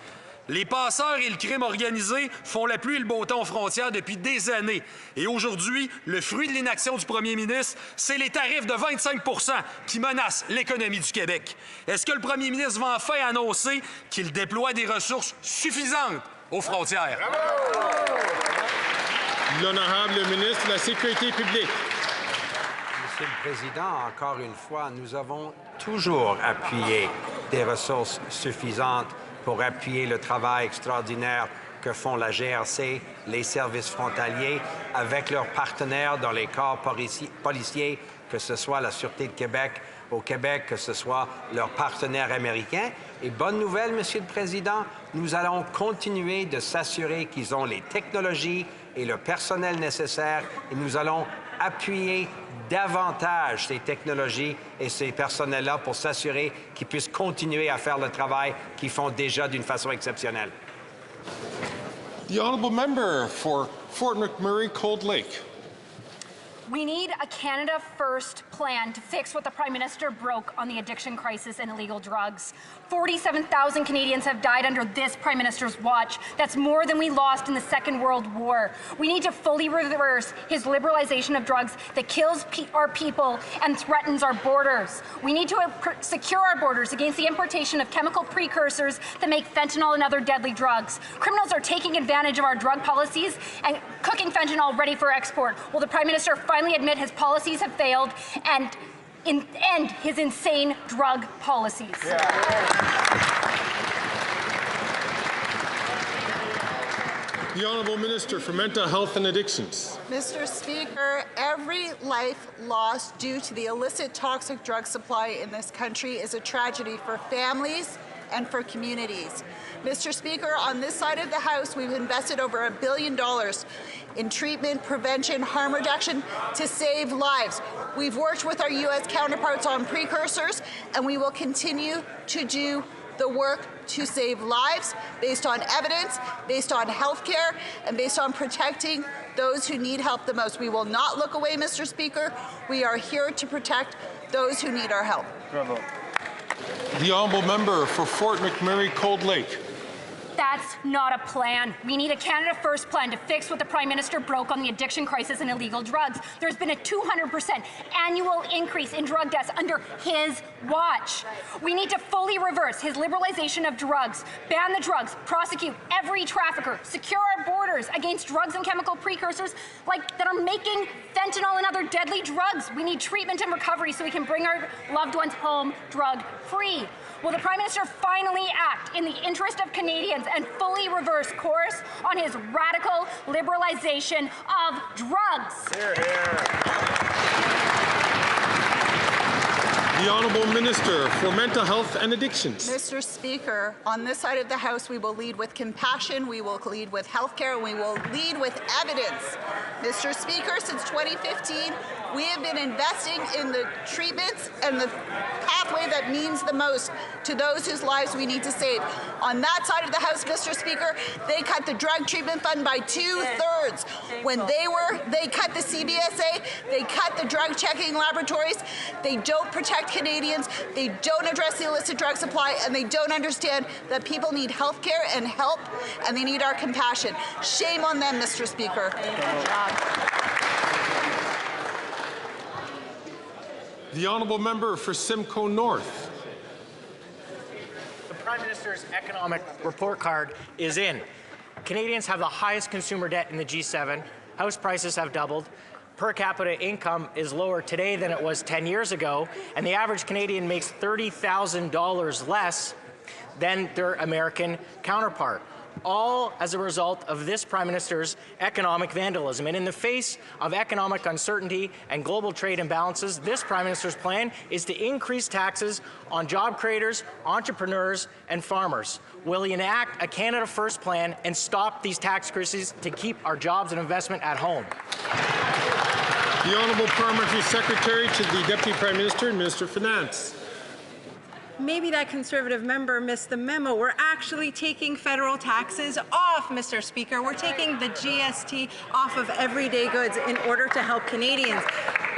Les passeurs et le crime organisé font la pluie et le beau temps aux frontières depuis des années. Et aujourd'hui, le fruit de l'inaction du premier ministre, c'est les tarifs de 25 % qui menacent l'économie du Québec. Est-ce que le premier ministre va enfin annoncer qu'il déploie des ressources suffisantes aux frontières? L'honorable ministre de la Sécurité publique. Monsieur le Président, encore une fois, nous avons toujours appuyé des ressources suffisantes pour appuyer le travail extraordinaire que font la GRC, les services frontaliers, avec leurs partenaires dans les corps policiers, que ce soit la Sûreté de Québec, au Québec, que ce soit leurs partenaires américains. Et bonne nouvelle, Monsieur le Président, nous allons continuer de s'assurer qu'ils ont les technologies et le personnel nécessaire et nous allons appuyer davantage ces technologies et ces personnels-là pour s'assurer qu'ils puissent continuer à faire le travail qu'ils font déjà d'une façon exceptionnelle. The honourable member for Fort McMurray, Cold Lake. We need a Canada First plan to fix what the Prime Minister broke on the addiction crisis and illegal drugs. 47,000 Canadians have died under this Prime Minister's watch. That's more than we lost in the Second World War. We need to fully reverse his liberalization of drugs that kills our people and threatens our borders. We need to secure our borders against the importation of chemical precursors that make fentanyl and other deadly drugs. Criminals are taking advantage of our drug policies and cooking fentanyl ready for export. Will the Prime Minister finally admit his policies have failed and end his insane drug policies? The Honourable Minister for Mental Health and Addictions. Mr. Speaker, every life lost due to the illicit toxic drug supply in this country is a tragedy for families and for communities. Mr. Speaker, on this side of the House, we've invested over $1 billion in treatment, prevention, harm reduction to save lives. We've worked with our U.S. counterparts on precursors, and we will continue to do the work to save lives based on evidence, based on health care, and based on protecting those who need help the most. We will not look away, Mr. Speaker. We are here to protect those who need our help. Bravo. The honourable member for Fort McMurray Cold Lake. That's not a plan. We need a Canada First plan to fix what the Prime Minister broke on the addiction crisis and illegal drugs. There's been a 200% annual increase in drug deaths under his watch. We need to fully reverse his liberalization of drugs, ban the drugs, prosecute every trafficker, secure our borders against drugs and chemical precursors that are making fentanyl and other deadly drugs. We need treatment and recovery so we can bring our loved ones home drug-free. Will the Prime Minister finally act in the interest of Canadians and fully reverse course on his radical liberalization of drugs? Hear, hear. The Honourable Minister for Mental Health and Addictions. Mr. Speaker, on this side of the House, we will lead with compassion, we will lead with healthcare, and we will lead with evidence. Mr. Speaker, since 2015, we have been investing in the treatments and the pathway that means the most to those whose lives we need to save. On that side of the House, Mr. Speaker, they cut the drug treatment fund by 2/3. When they cut the CBSA, they cut the drug checking laboratories. They don't protect Canadians, they don't address the illicit drug supply, and they don't understand that people need health care and help, and they need our compassion. Shame on them, Mr. Speaker. The honourable member for Simcoe North. The Prime Minister's economic report card is in. Canadians have the highest consumer debt in the G7. House prices have doubled. Per capita income is lower today than it was 10 years ago, and the average Canadian makes $30,000 less than their American counterpart, all as a result of this Prime Minister's economic vandalism. And in the face of economic uncertainty and global trade imbalances, this Prime Minister's plan is to increase taxes on job creators, entrepreneurs, and farmers. Will he enact a Canada First plan and stop these tax increases to keep our jobs and investment at home? The Honourable Parliamentary Secretary to the Deputy Prime Minister and Minister of Finance. Maybe that Conservative member missed the memo. We're actually taking federal taxes off, Mr. Speaker. We're taking the GST off of everyday goods in order to help Canadians.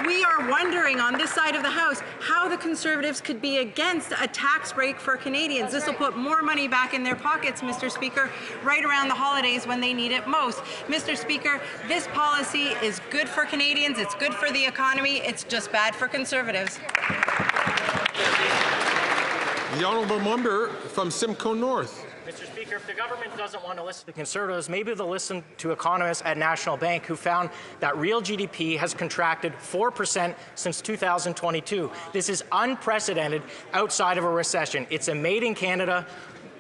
We are wondering on this side of the House how the Conservatives could be against a tax break for Canadians. This will put more money back in their pockets, Mr. Speaker, right around the holidays when they need it most. Mr. Speaker, this policy is good for Canadians, it's good for the economy, it's just bad for Conservatives. The honourable member from Simcoe North. Mr. Speaker, if the government doesn't want to listen to Conservatives, maybe they'll listen to economists at National Bank who found that real GDP has contracted 4% since 2022. This is unprecedented outside of a recession. It's a made in Canada,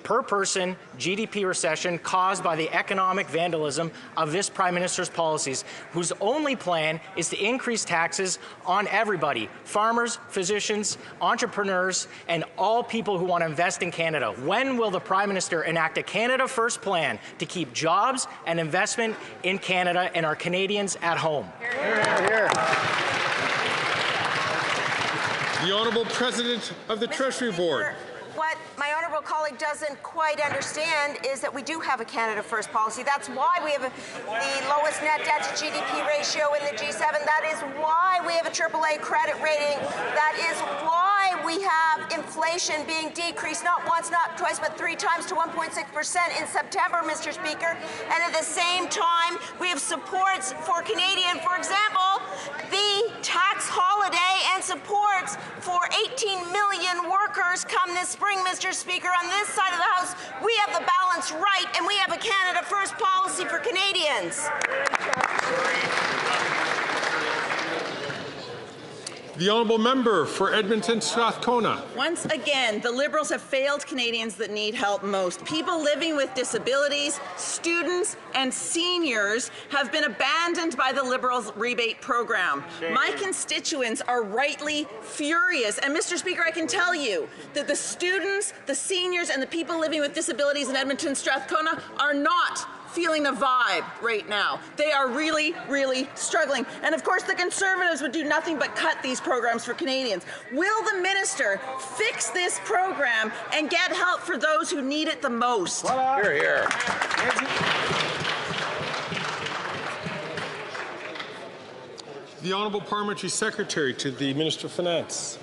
per person GDP recession caused by the economic vandalism of this Prime Minister's policies, whose only plan is to increase taxes on everybody, farmers, physicians, entrepreneurs, and all people who want to invest in Canada. When will the Prime Minister enact a Canada First plan to keep jobs and investment in Canada and our Canadians at home? Hear, hear. The Honourable President of the Treasury Board. What my honourable colleague doesn't quite understand is that we do have a Canada First policy. That's why we have the lowest net debt to GDP ratio in the G7. That is why we have a AAA credit rating. That is why we have inflation being decreased not once, not twice, but 3 times to 1.6% in September, Mr. Speaker. And at the same time, we have supports for Canadian, for example, the tax holiday and supports for 18 million workers come this spring, Mr. Speaker. On this side of the House, we have the balance right, and we have a Canada First policy for Canadians. The honourable member for Edmonton Strathcona. Once again, the Liberals have failed Canadians that need help most. People living with disabilities, students, and seniors have been abandoned by the Liberals' rebate program. My constituents are rightly furious. And Mr. Speaker, I can tell you that the students, the seniors, and the people living with disabilities in Edmonton Strathcona are not feeling the vibe right now. They are really, really struggling. And of course, the Conservatives would do nothing but cut these programs for Canadians. Will the minister fix this program and get help for those who need it the most? Hear, hear. The Honourable Parliamentary Secretary to the Minister of Finance.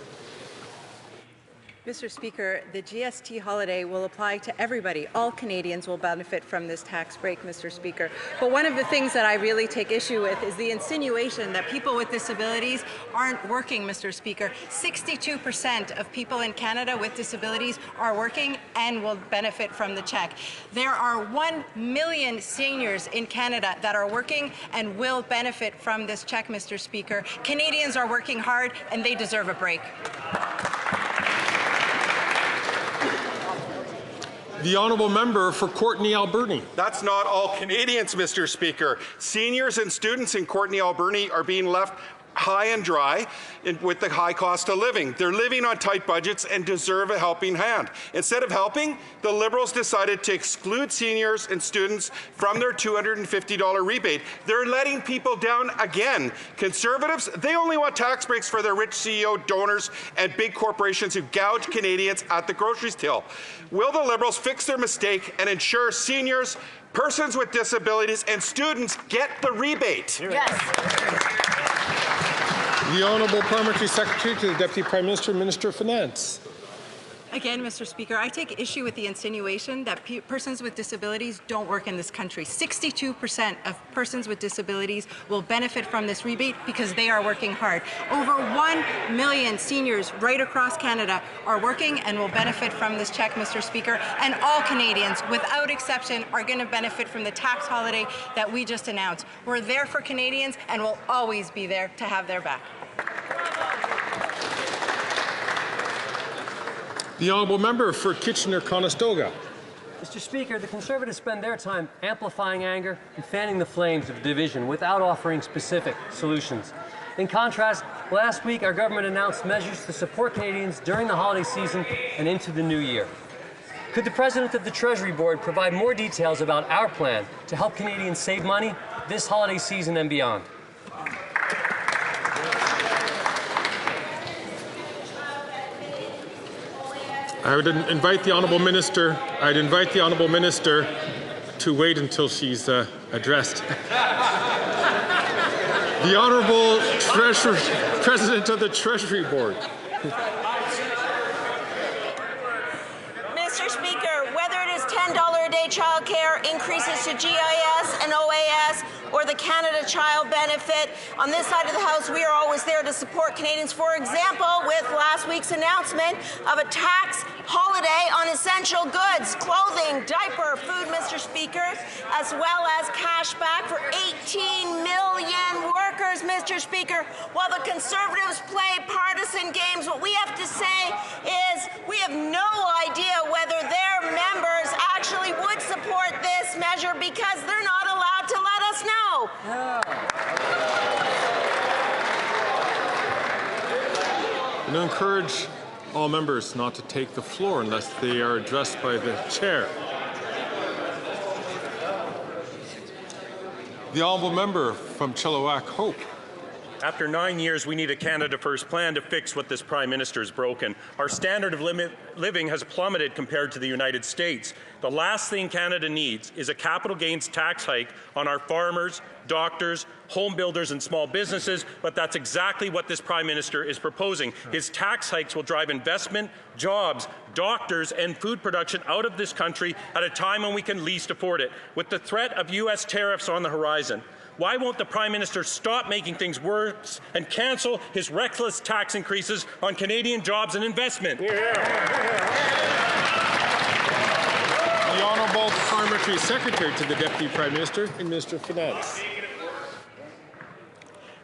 Mr. Speaker, the GST holiday will apply to everybody. All Canadians will benefit from this tax break, Mr. Speaker. But one of the things that I really take issue with is the insinuation that people with disabilities aren't working, Mr. Speaker. 62% of people in Canada with disabilities are working and will benefit from the check. There are 1 million seniors in Canada that are working and will benefit from this check, Mr. Speaker. Canadians are working hard and they deserve a break. The Honourable Member for Courtenay Alberni. That's not all Canadians, Mr. Speaker. Seniors and students in Courtenay Alberni are being left high and dry with the high cost of living. They're living on tight budgets and deserve a helping hand. Instead of helping, the Liberals decided to exclude seniors and students from their $250 rebate. They're letting people down again. Conservatives, they only want tax breaks for their rich CEO donors and big corporations who gouge Canadians at the grocery till. Will the Liberals fix their mistake and ensure seniors, persons with disabilities and students get the rebate? Yes. The Honourable Parliamentary Secretary to the Deputy Prime Minister, Minister of Finance. Again, Mr. Speaker, I take issue with the insinuation that persons with disabilities don't work in this country. 62% of persons with disabilities will benefit from this rebate because they are working hard. Over 1 million seniors right across Canada are working and will benefit from this check, Mr. Speaker. And all Canadians, without exception, are going to benefit from the tax holiday that we just announced. We're there for Canadians and will always be there to have their back. The Honourable Member for Kitchener-Conestoga. Mr. Speaker, the Conservatives spend their time amplifying anger and fanning the flames of division without offering specific solutions. In contrast, last week our government announced measures to support Canadians during the holiday season and into the new year. Could the President of the Treasury Board provide more details about our plan to help Canadians save money this holiday season and beyond? I would invite the Honourable Minister. I'd invite the Honourable Minister to wait until she's addressed. The Honourable President of the Treasury Board. Mr. Speaker, whether it is $10 a day childcare, increases to GIS and OAS, or the Canada Child Benefit, on this side of the House, we are always there to support Canadians. For example, with last week's announcement of a tax holiday on essential goods, clothing, diaper, food, Mr. Speaker, as well as cash back for 18 million workers, Mr. Speaker. While the Conservatives play partisan games, what we have to say is we have no idea whether their members actually would support this measure because they're not allowed to let us know. And I encourage all members not to take the floor unless they are addressed by the chair. The Honourable Member from Chilliwack Hope. After 9 years, we need a Canada First plan to fix what this Prime Minister has broken. Our standard of living has plummeted compared to the United States. The last thing Canada needs is a capital gains tax hike on our farmers, doctors, home builders and small businesses, but that's exactly what this Prime Minister is proposing. His tax hikes will drive investment, jobs, doctors and food production out of this country at a time when we can least afford it. With the threat of U.S. tariffs on the horizon, why won't the Prime Minister stop making things worse and cancel his reckless tax increases on Canadian jobs and investment? The Honourable Parliamentary Secretary to the Deputy Prime Minister and Minister of Finance.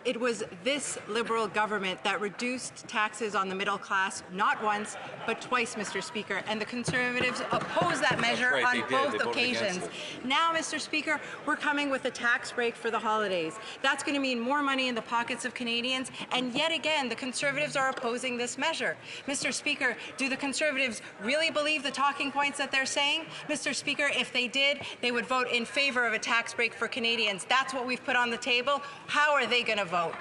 it was this Liberal government that reduced taxes on the middle class not once, but twice, Mr. Speaker, and the Conservatives opposed that measure on both occasions. Now, Mr. Speaker, we're coming with a tax break for the holidays. That's going to mean more money in the pockets of Canadians, and yet again, the Conservatives are opposing this measure. Mr. Speaker, do the Conservatives really believe the talking points that they're saying? Mr. Speaker, if they did, they would vote in favour of a tax break for Canadians. That's what we've put on the table. How are they going to vote?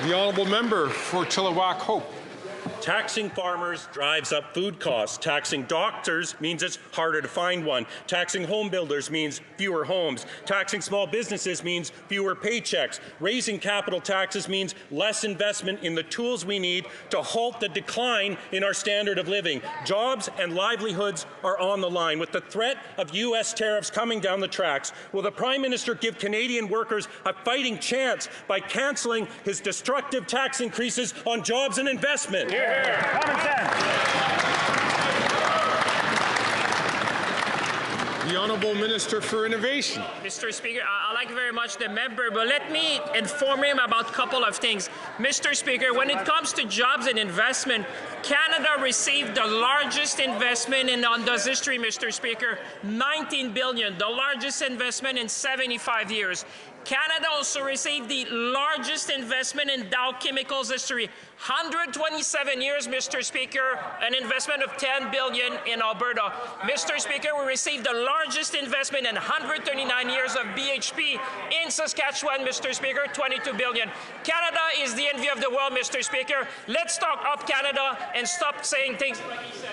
The honourable member for Chilliwack Hope. Taxing farmers drives up food costs. Taxing doctors means it's harder to find one. Taxing home builders means fewer homes. Taxing small businesses means fewer paychecks. Raising capital taxes means less investment in the tools we need to halt the decline in our standard of living. Jobs and livelihoods are on the line. With the threat of U.S. tariffs coming down the tracks, will the Prime Minister give Canadian workers a fighting chance by cancelling his destructive tax increases on jobs and investment? Common sense. The Honourable Minister for Innovation. Mr. Speaker, I like very much the member, but let me inform him about a couple of things. Mr. Speaker, when it comes to jobs and investment, Canada received the largest investment in Onta's history, Mr. Speaker, $19 billion, the largest investment in 75 years. Canada also received the largest investment in Dow Chemicals history, 127 years, Mr. Speaker, an investment of $10 billion in Alberta. Mr. Speaker, we received the largest investment in 139 years of BHP in Saskatchewan, Mr. Speaker, $22 billion. Canada is the envy of the world, Mr. Speaker. Let's talk up Canada and stop saying things like he said.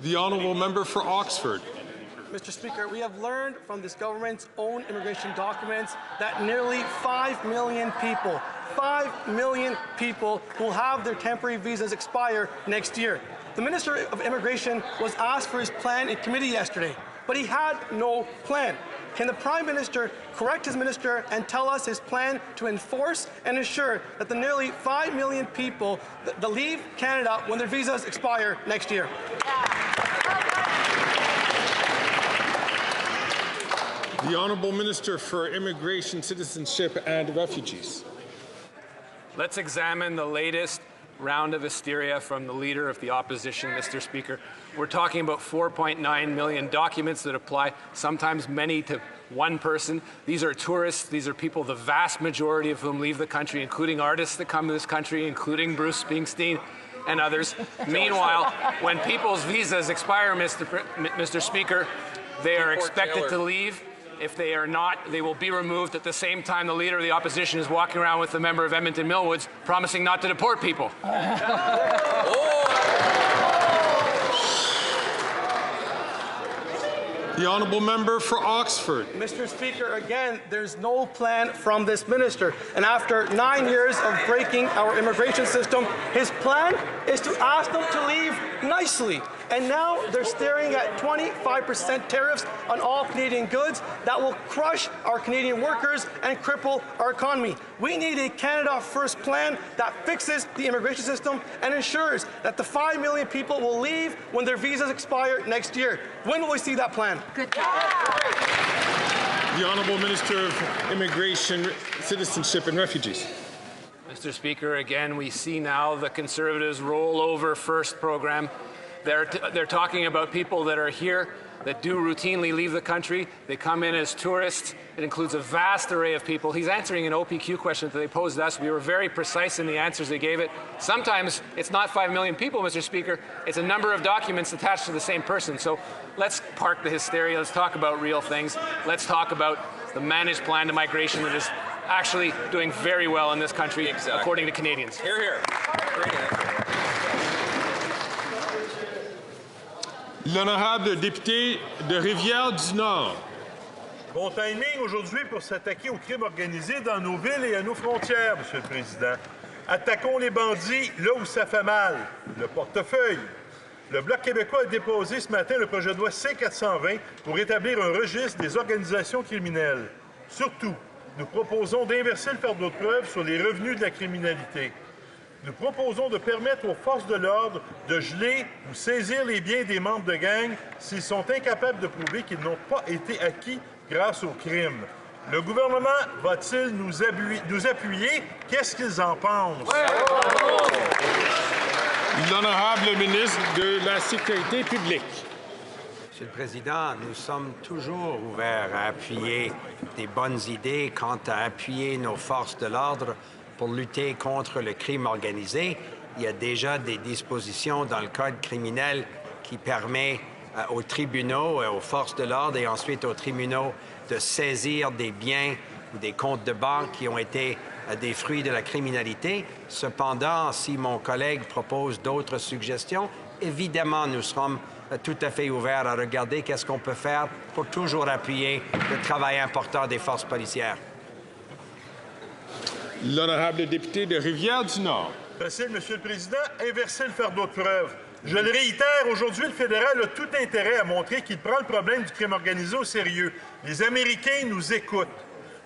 The honourable member for Oxford. Mr. Speaker, we have learned from this government's own immigration documents that nearly 5 million people, 5 million people will have their temporary visas expire next year. The Minister of Immigration was asked for his plan in committee yesterday, but he had no plan. Can the Prime Minister correct his minister and tell us his plan to enforce and ensure that the nearly 5 million people that leave Canada when their visas expire next year? The Honourable Minister for Immigration, Citizenship and Refugees. Let's examine the latest round of hysteria from the Leader of the Opposition, Mr. Speaker. We're talking about 4.9 million documents that apply, sometimes many to one person. These are tourists. These are people, the vast majority of whom leave the country, including artists that come to this country, including Bruce Springsteen and others. Meanwhile, when people's visas expire, Mr. Speaker, they are expected to leave. If they are not, they will be removed. At the same time, the Leader of the Opposition is walking around with the member of Edmonton Millwoods promising not to deport people. The honourable member for Oxford. Mr. Speaker, again, there's no plan from this minister. And after 9 years of breaking our immigration system, his plan is to ask them to leave nicely. And now they're staring at 25% tariffs on all Canadian goods that will crush our Canadian workers and cripple our economy. We need a Canada First plan that fixes the immigration system and ensures that the 5 million people will leave when their visas expire next year. When will we see that plan? Good job. The Honourable Minister of Immigration, Citizenship and Refugees. Mr. Speaker, again, we see now the Conservatives rollover first program. They're talking about people that are here that do routinely leave the country. They come in as tourists. It includes a vast array of people. He's answering an OPQ question that they posed us. We were very precise in the answers they gave it. Sometimes it's not 5 million people, Mr. Speaker. It's a number of documents attached to the same person. So let's park the hysteria. Let's talk about real things. Let's talk about the managed plan to migration that is actually doing very well in this country, according to Canadians. Hear, hear. L'honorable député de Rivière-du-Nord. Bon timing aujourd'hui pour s'attaquer au crime organisé dans nos villes et à nos frontières, Monsieur le Président. Attaquons les bandits là où ça fait mal, le portefeuille. Le Bloc québécois a déposé ce matin le projet de loi C-420 pour établir un registre des organisations criminelles. Surtout, nous proposons d'inverser le fardeau de preuve sur les revenus de la criminalité. nous proposons de permettre aux forces de l'ordre de geler ou saisir les biens des membres de gang s'ils sont incapables de prouver qu'ils n'ont pas été acquis grâce au crime. Le gouvernement va-t-il nous appuyer? Qu'est-ce qu'ils en pensent? L'honorable ministre de la Sécurité publique. Monsieur le Président, nous sommes toujours ouverts à appuyer des bonnes idées quant à appuyer nos forces de l'ordre pour lutter contre le crime organisé. Il y a déjà des dispositions dans le Code criminel qui permet aux tribunaux, aux forces de l'ordre et ensuite aux tribunaux de saisir des biens ou des comptes de banque qui ont été des fruits de la criminalité. Cependant, si mon collègue propose d'autres suggestions, évidemment, nous serons tout à fait ouverts à regarder qu'est-ce qu'on peut faire pour toujours appuyer le travail important des forces policières. L'honorable député de Rivière-du-Nord. Facile, Monsieur le Président, inverser le fardeau de preuve. Je le réitère, aujourd'hui, le fédéral a tout intérêt à montrer qu'il prend le problème du crime organisé au sérieux. Les Américains nous écoutent.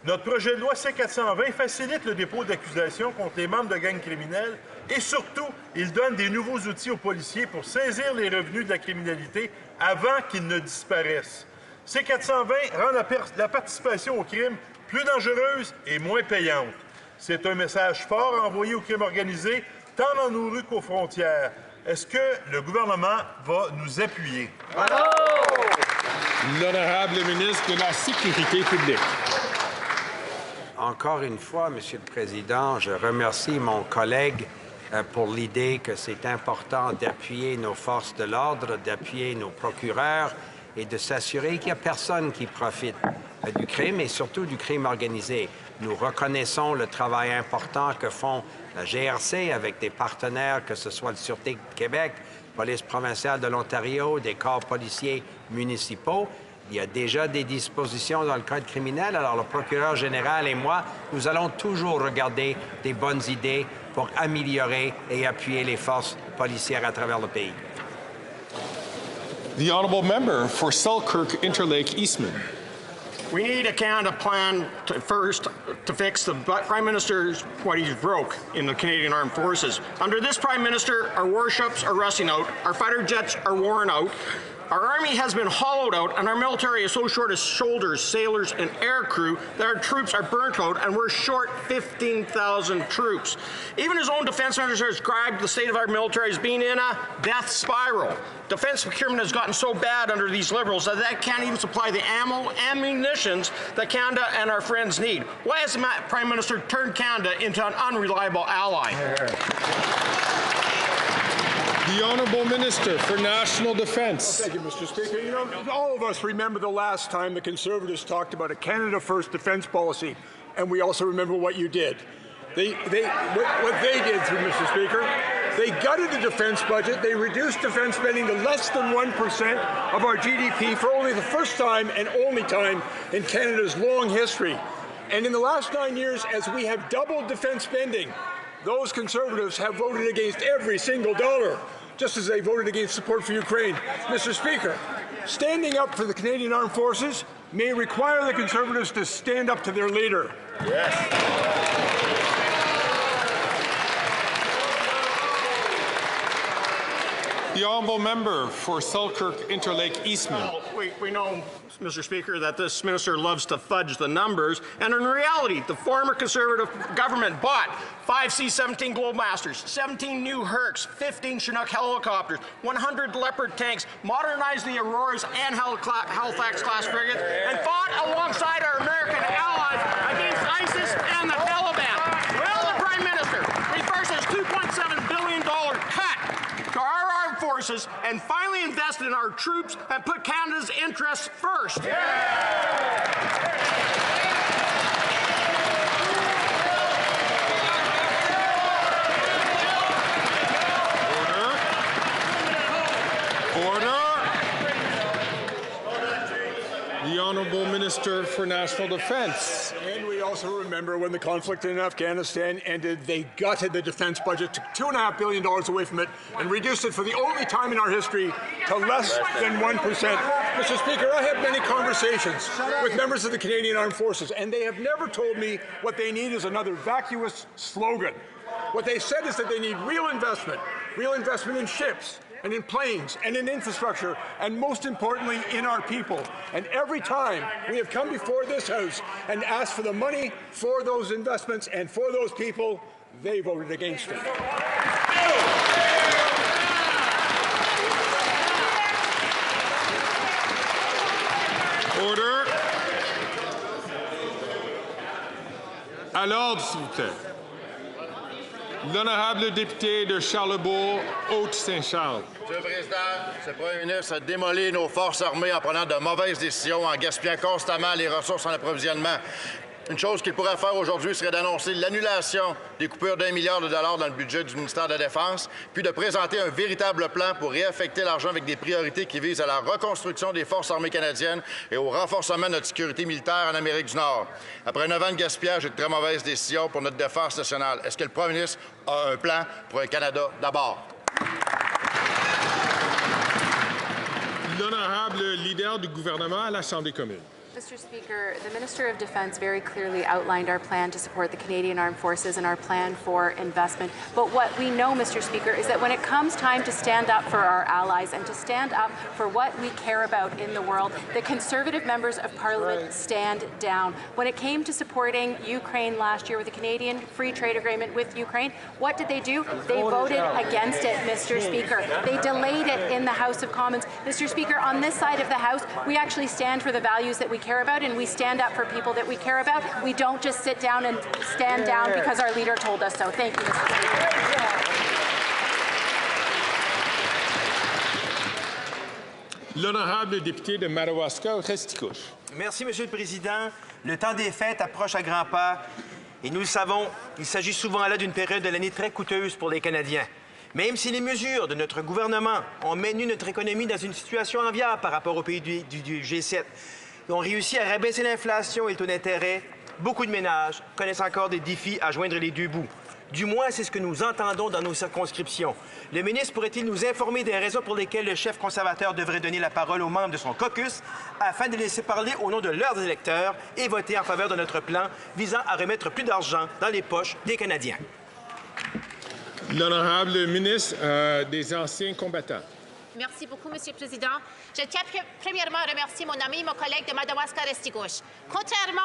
Notre projet de loi C-420 facilite le dépôt d'accusations contre les membres de gangs criminels et surtout, il donne des nouveaux outils aux policiers pour saisir les revenus de la criminalité avant qu'ils ne disparaissent. C-420 rend la participation au crime plus dangereuse et moins payante. C'est un message fort à envoyer au crime organisé, tant dans nos rues qu'aux frontières. Est-ce que le gouvernement va nous appuyer? L'honorable ministre de la Sécurité publique. Encore une fois, Monsieur le Président, je remercie mon collègue pour l'idée que c'est important d'appuyer nos forces de l'ordre, d'appuyer nos procureurs et de s'assurer qu'il n'y a personne qui profite du crime et surtout du crime organisé. Nous reconnaissons le travail important que font la GRC avec des partenaires, que ce soit le Sûreté de Québec, Police provinciale de l'Ontario, des corps policiers municipaux. Il y a déjà des dispositions dans le Code criminel. Alors, le procureur général et moi, nous allons toujours regarder des bonnes idées pour améliorer et appuyer les forces policières à travers le pays. The honourable member for Selkirk Interlake Eastman. We need a Canada plan first to fix the Prime Minister's what he's broke in the Canadian Armed Forces. Under this Prime Minister, our warships are rusting out, our fighter jets are worn out, our Army has been hollowed out, and our military is so short of soldiers, sailors, and air crew that our troops are burnt out, and we're short 15,000 troops. Even his own defense minister has described the state of our military as being in a death spiral. Defense procurement has gotten so bad under these Liberals that they can't even supply the ammo and munitions that Canada and our friends need. Why has the Prime Minister turned Canada into an unreliable ally? The Honourable Minister for National Defence. Thank you, Mr. Speaker. You know, all of us remember the last time the Conservatives talked about a Canada First defence policy, and we also remember what you did. What they did, Mr. Speaker, they gutted the defence budget. They reduced defence spending to less than 1% of our GDP for only the first time and only time in Canada's long history. And in the last 9 years, as we have doubled defence spending, those Conservatives have voted against every single dollar, just as they voted against support for Ukraine. Mr. Speaker, standing up for the Canadian Armed Forces may require the Conservatives to stand up to their leader. Yes. The honourable member for Selkirk Interlake Eastman. Well, we know, Mr. Speaker, that this minister loves to fudge the numbers, and in reality, the former Conservative government bought 5 C-17 Globemasters, 17 new Hercs, 15 Chinook helicopters, 100 Leopard tanks, modernized the Auroras and Halifax-class frigates, and fought alongside our American allies against ISIS and the Taliban. Well, the Prime Minister reverses $2.7 billion cut to our armed forces and finally invested in our troops and put Canada's interests first. Order. The Honourable Minister for National Defence. And we also remember when the conflict in Afghanistan ended, they gutted the defence budget, took $2.5 billion away from it, and reduced it for the only time in our history to less than 1%. Mr. Speaker, I have many conversations with members of the Canadian Armed Forces, and they have never told me what they need is another vacuous slogan. What they said is that they need real investment in ships, and in planes, and in infrastructure, and most importantly, in our people. And every time we have come before this House and asked for the money for those investments and for those people, they voted against it. Order. À l'ordre, s'il vous plaît. L'honorable député de Charlebourg, Haute-Saint-Charles. Monsieur le Président, ce Premier ministre a démoli nos forces armées en prenant de mauvaises décisions, en gaspillant constamment les ressources en approvisionnement. Une chose qu'il pourrait faire aujourd'hui serait d'annoncer l'annulation des coupures d'1 milliard de dollars dans le budget du ministère de la Défense, puis de présenter un véritable plan pour réaffecter l'argent avec des priorités qui visent à la reconstruction des forces armées canadiennes et au renforcement de notre sécurité militaire en Amérique du Nord. Après 9 ans de gaspillage et de très mauvaises décisions pour notre défense nationale, est-ce que le Premier ministre a un plan pour un Canada d'abord? L'honorable leader du gouvernement à la Chambre des communes. Mr. Speaker, the Minister of Defence very clearly outlined our plan to support the Canadian Armed Forces and our plan for investment. But what we know, Mr. Speaker, is that when it comes time to stand up for our allies and to stand up for what we care about in the world, the Conservative members of Parliament stand down. When it came to supporting Ukraine last year with the Canadian Free Trade Agreement with Ukraine, what did they do? They voted against it, Mr. Speaker. They delayed it in the House of Commons. Mr. Speaker, on this side of the House, we actually stand for the values that we care about, and we stand up for people that we care about. We don't just sit down and stand down because our leader told us so. Thank you, Mr. Speaker. L'honorable député de Madawaska-Restigouche. Merci, Monsieur le Président. Le temps des fêtes approche à grands pas et nous le savons, il s'agit souvent là d'une période de l'année très coûteuse pour les Canadiens. Même si les mesures de notre gouvernement ont maintenu notre économie dans une situation enviable par rapport aux pays du G7, ils ont réussi à rabaisser l'inflation et le taux d'intérêt, beaucoup de ménages connaissent encore des défis à joindre les deux bouts. Du moins, c'est ce que nous entendons dans nos circonscriptions. Le ministre pourrait-il nous informer des raisons pour lesquelles le chef conservateur devrait donner la parole aux membres de son caucus afin de laisser parler au nom de leurs électeurs et voter en faveur de notre plan visant à remettre plus d'argent dans les poches des Canadiens? L'honorable ministre des Anciens combattants. Merci beaucoup, Monsieur le Président. Je tiens premièrement à remercier mon ami, mon collègue de Madawaska-Restigouche. Contrairement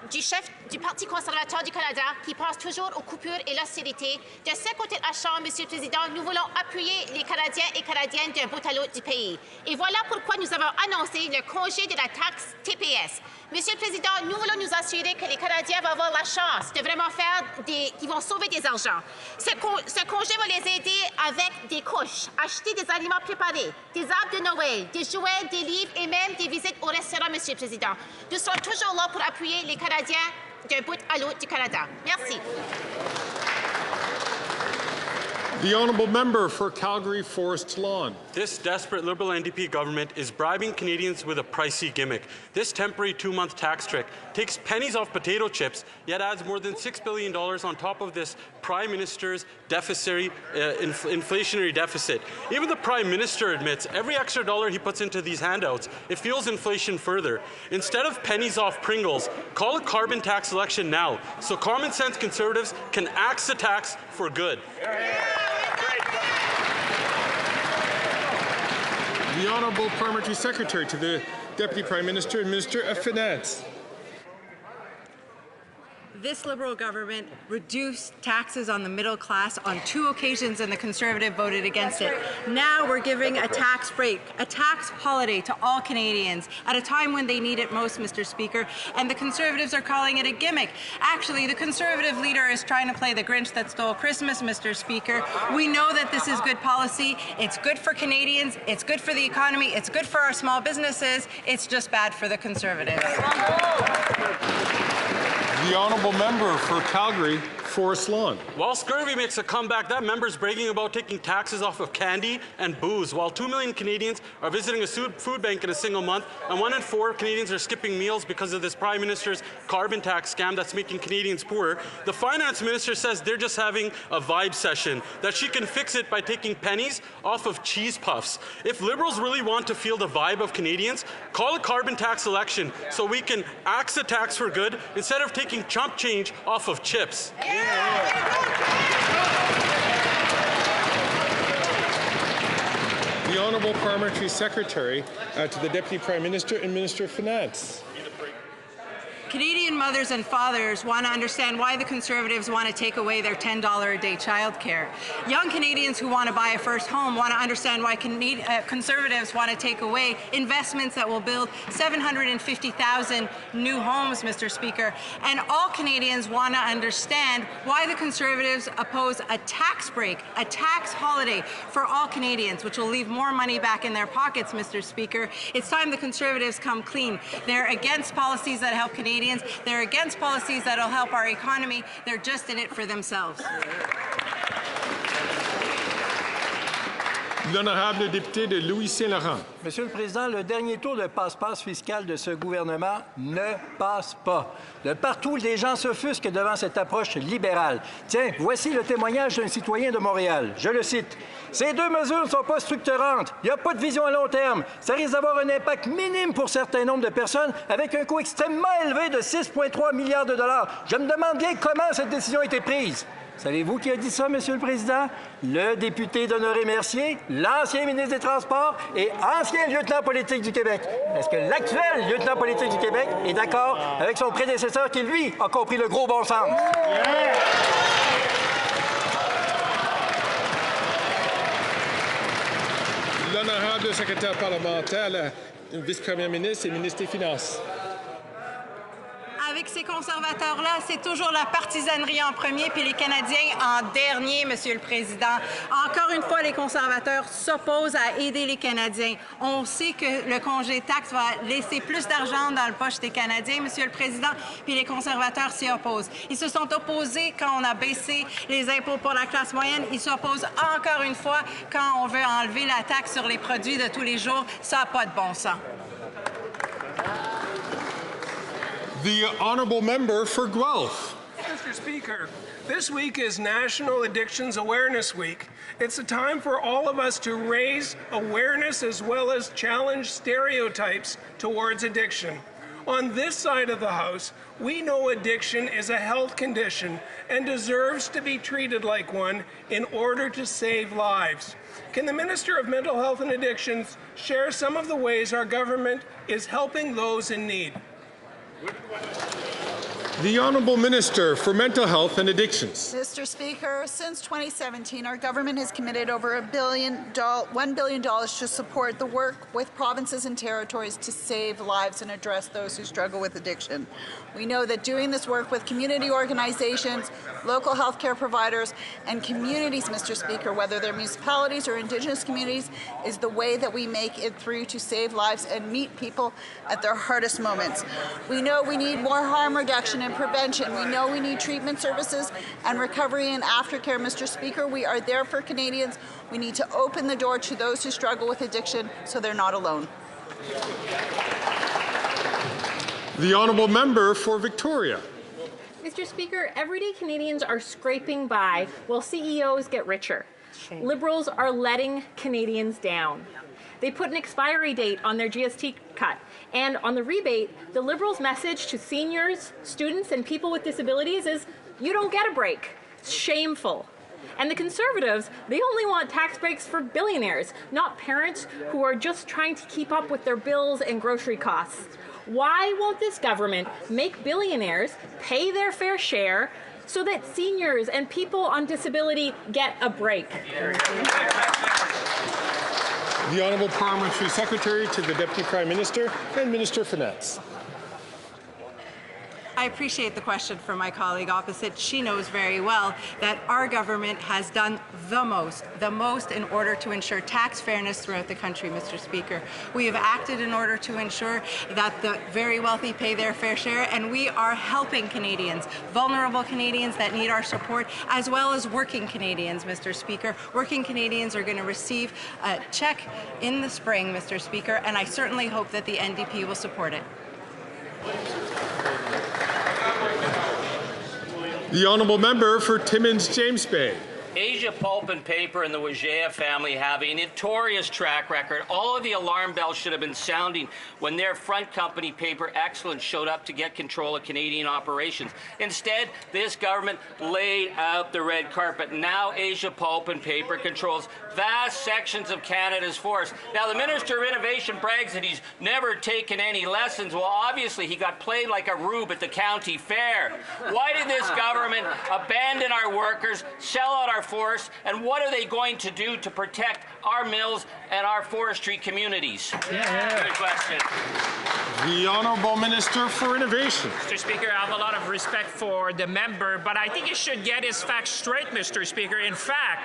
du chef du Parti conservateur du Canada, qui pense toujours aux coupures et l'austérité, de ce côté de la Chambre, Monsieur le Président, nous voulons appuyer les Canadiens et Canadiennes d'un bout à l'autre du pays. Et voilà pourquoi nous avons annoncé le congé de la taxe TPS. Monsieur le Président, nous voulons nous assurer que les Canadiens vont avoir la chance de vraiment faire qu'ils vont sauver des argents. Ce congé va les aider avec des couches, acheter des aliments préparés, des arbres de Noël, des jouets, des livres et même des visites au restaurant, Monsieur le Président. Nous serons toujours là pour appuyer les Canadiens d'un bout à l'autre du Canada. Merci. The honourable member for Calgary Forest Lawn. This desperate Liberal NDP government is bribing Canadians with a pricey gimmick. This temporary 2-month tax trick takes pennies off potato chips, yet adds more than $6 billion on top of this Prime Minister's inflationary deficit. Even the Prime Minister admits every extra dollar he puts into these handouts, it fuels inflation further. Instead of pennies off Pringles, call a carbon tax election now, so common sense Conservatives can axe the tax for good. The Honourable Parliamentary Secretary to the Deputy Prime Minister and Minister of Finance. This Liberal government reduced taxes on the middle class on 2 occasions, and the Conservative voted against it. Now we're giving a tax break, a tax holiday to all Canadians at a time when they need it most, Mr. Speaker, and the Conservatives are calling it a gimmick. Actually, the Conservative leader is trying to play the Grinch that stole Christmas, Mr. Speaker. We know that this is good policy. It's good for Canadians. It's good for the economy. It's good for our small businesses. It's just bad for the Conservatives. The honourable member for Calgary Forest Lawn. While scurvy makes a comeback, that member's bragging about taking taxes off of candy and booze, while 2 million Canadians are visiting a food bank in a single month, and 1 in 4 Canadians are skipping meals because of this Prime Minister's carbon tax scam that's making Canadians poorer. The Finance Minister says they're just having a vibe session, that she can fix it by taking pennies off of cheese puffs. If Liberals really want to feel the vibe of Canadians, call a carbon tax election so we can axe the tax for good instead of taking chump change off of chips. Yeah. The Honourable Parliamentary Secretary to the Deputy Prime Minister and Minister of Finance. Canadian mothers and fathers want to understand why the Conservatives want to take away their $10 a day childcare. Young Canadians who want to buy a first home want to understand why Conservatives want to take away investments that will build 750,000 new homes, Mr. Speaker. And all Canadians want to understand why the Conservatives oppose a tax break, a tax holiday for all Canadians, which will leave more money back in their pockets, Mr. Speaker. It's time the Conservatives come clean. They're against policies that help Canadians. They're against policies that will help our economy. They're just in it for themselves. L'honorable député de Louis-Saint-Laurent. Monsieur le Président, le dernier tour de passe-passe fiscal de ce gouvernement ne passe pas. De partout, les gens s'offusquent devant cette approche libérale. Tiens, voici le témoignage d'un citoyen de Montréal. Je le cite. « Ces deux mesures ne sont pas structurantes. Il n'y a pas de vision à long terme. Ça risque d'avoir un impact minime pour certains nombres de personnes avec un coût extrêmement élevé de 6,3 milliards de dollars. Je me demande bien comment cette décision a été prise. » Savez-vous qui a dit ça, Monsieur le Président? Le député d'Honoré Mercier, l'ancien ministre des Transports et ancien lieutenant politique du Québec. Est-ce que l'actuel lieutenant politique du Québec est d'accord avec son prédécesseur qui, lui, a compris le gros bon sens? L'honorable secrétaire parlementaire, le vice-premier ministre et ministre des Finances. Avec ces conservateurs-là, c'est toujours la partisanerie en premier puis les Canadiens en dernier, Monsieur le Président. Encore une fois, les conservateurs s'opposent à aider les Canadiens. On sait que le congé taxe va laisser plus d'argent dans le poche des Canadiens, Monsieur le Président, puis les conservateurs s'y opposent. Ils se sont opposés quand on a baissé les impôts pour la classe moyenne. Ils s'opposent encore une fois quand on veut enlever la taxe sur les produits de tous les jours. Ça n'a pas de bon sens. The honourable member for Guelph. Mr. Speaker, this week is National Addictions Awareness Week. It's a time for all of us to raise awareness as well as challenge stereotypes towards addiction. On this side of the House, we know addiction is a health condition and deserves to be treated like one in order to save lives. Can the Minister of Mental Health and Addictions share some of the ways our government is helping those in need? The Honourable Minister for Mental Health and Addictions. Mr. Speaker, since 2017, our government has committed over $1 billion to support the work with provinces and territories to save lives and address those who struggle with addiction. We know that doing this work with community organizations, local healthcare providers, and communities, Mr. Speaker, whether they're municipalities or Indigenous communities, is the way that we make it through to save lives and meet people at their hardest moments. We know we need more harm reduction and prevention. We know we need treatment services and recovery and aftercare, Mr. Speaker. We are there for Canadians. We need to open the door to those who struggle with addiction so they're not alone. The Honourable Member for Victoria. Mr. Speaker, everyday Canadians are scraping by while CEOs get richer. Liberals are letting Canadians down. They put an expiry date on their GST cut. And on the rebate, the Liberals' message to seniors, students, and people with disabilities is, you don't get a break. It's shameful. And the Conservatives, they only want tax breaks for billionaires, not parents who are just trying to keep up with their bills and grocery costs. Why won't this government make billionaires pay their fair share so that seniors and people on disability get a break? The Honourable Parliamentary Secretary to the Deputy Prime Minister and Minister of Finance. I appreciate the question from my colleague opposite. She knows very well that our government has done the most in order to ensure tax fairness throughout the country, Mr. Speaker. We have acted in order to ensure that the very wealthy pay their fair share, and we are helping Canadians, vulnerable Canadians that need our support, as well as working Canadians, Mr. Speaker. Working Canadians are going to receive a check in the spring, Mr. Speaker, and I certainly hope that the NDP will support it. The Honourable Member for Timmins James Bay. Asia Pulp and Paper and the Wijaya family have a notorious track record. All of the alarm bells should have been sounding when their front company, Paper Excellence, showed up to get control of Canadian operations. Instead, this government laid out the red carpet. Now Asia Pulp and Paper controls vast sections of Canada's forests. Now, the Minister of Innovation brags that he's never taken any lessons. Well, obviously, he got played like a rube at the county fair. Why did this government abandon our workers, sell out our forests, and what are they going to do to protect our mills and our forestry communities? Good question. The Honourable Minister for Innovation. Mr. Speaker, I have a lot of respect for the member, but I think he should get his facts straight, Mr. Speaker. In fact,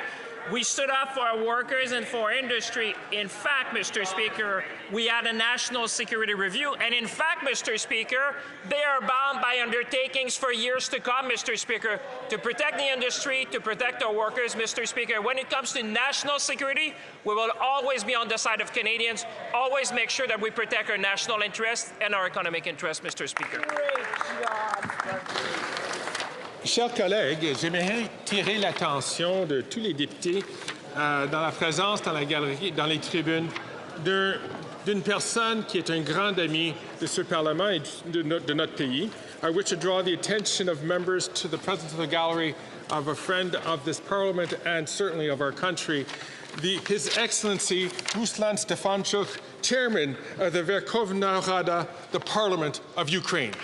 we stood up for our workers and for industry. In fact, Mr. Speaker, we had a national security review. And in fact, Mr. Speaker, they are bound by undertakings for years to come, Mr. Speaker, to protect the industry, to protect our workers, Mr. Speaker. When it comes to national security, we will always be on the side of Canadians, always make sure that we protect our national interests and our economic interests, Mr. Speaker. Great job. Chers collègues, j'aimerais tirer l'attention de tous les députés dans la présence, dans la galerie, dans les tribunes, d'une personne qui est un grand ami de ce Parlement et de notre pays. I wish to draw the attention of members to the presence of the gallery of a friend of this Parliament and certainly of our country, His Excellency Ruslan Stefanchuk, Chairman of the Verkhovna Rada, the Parliament of Ukraine.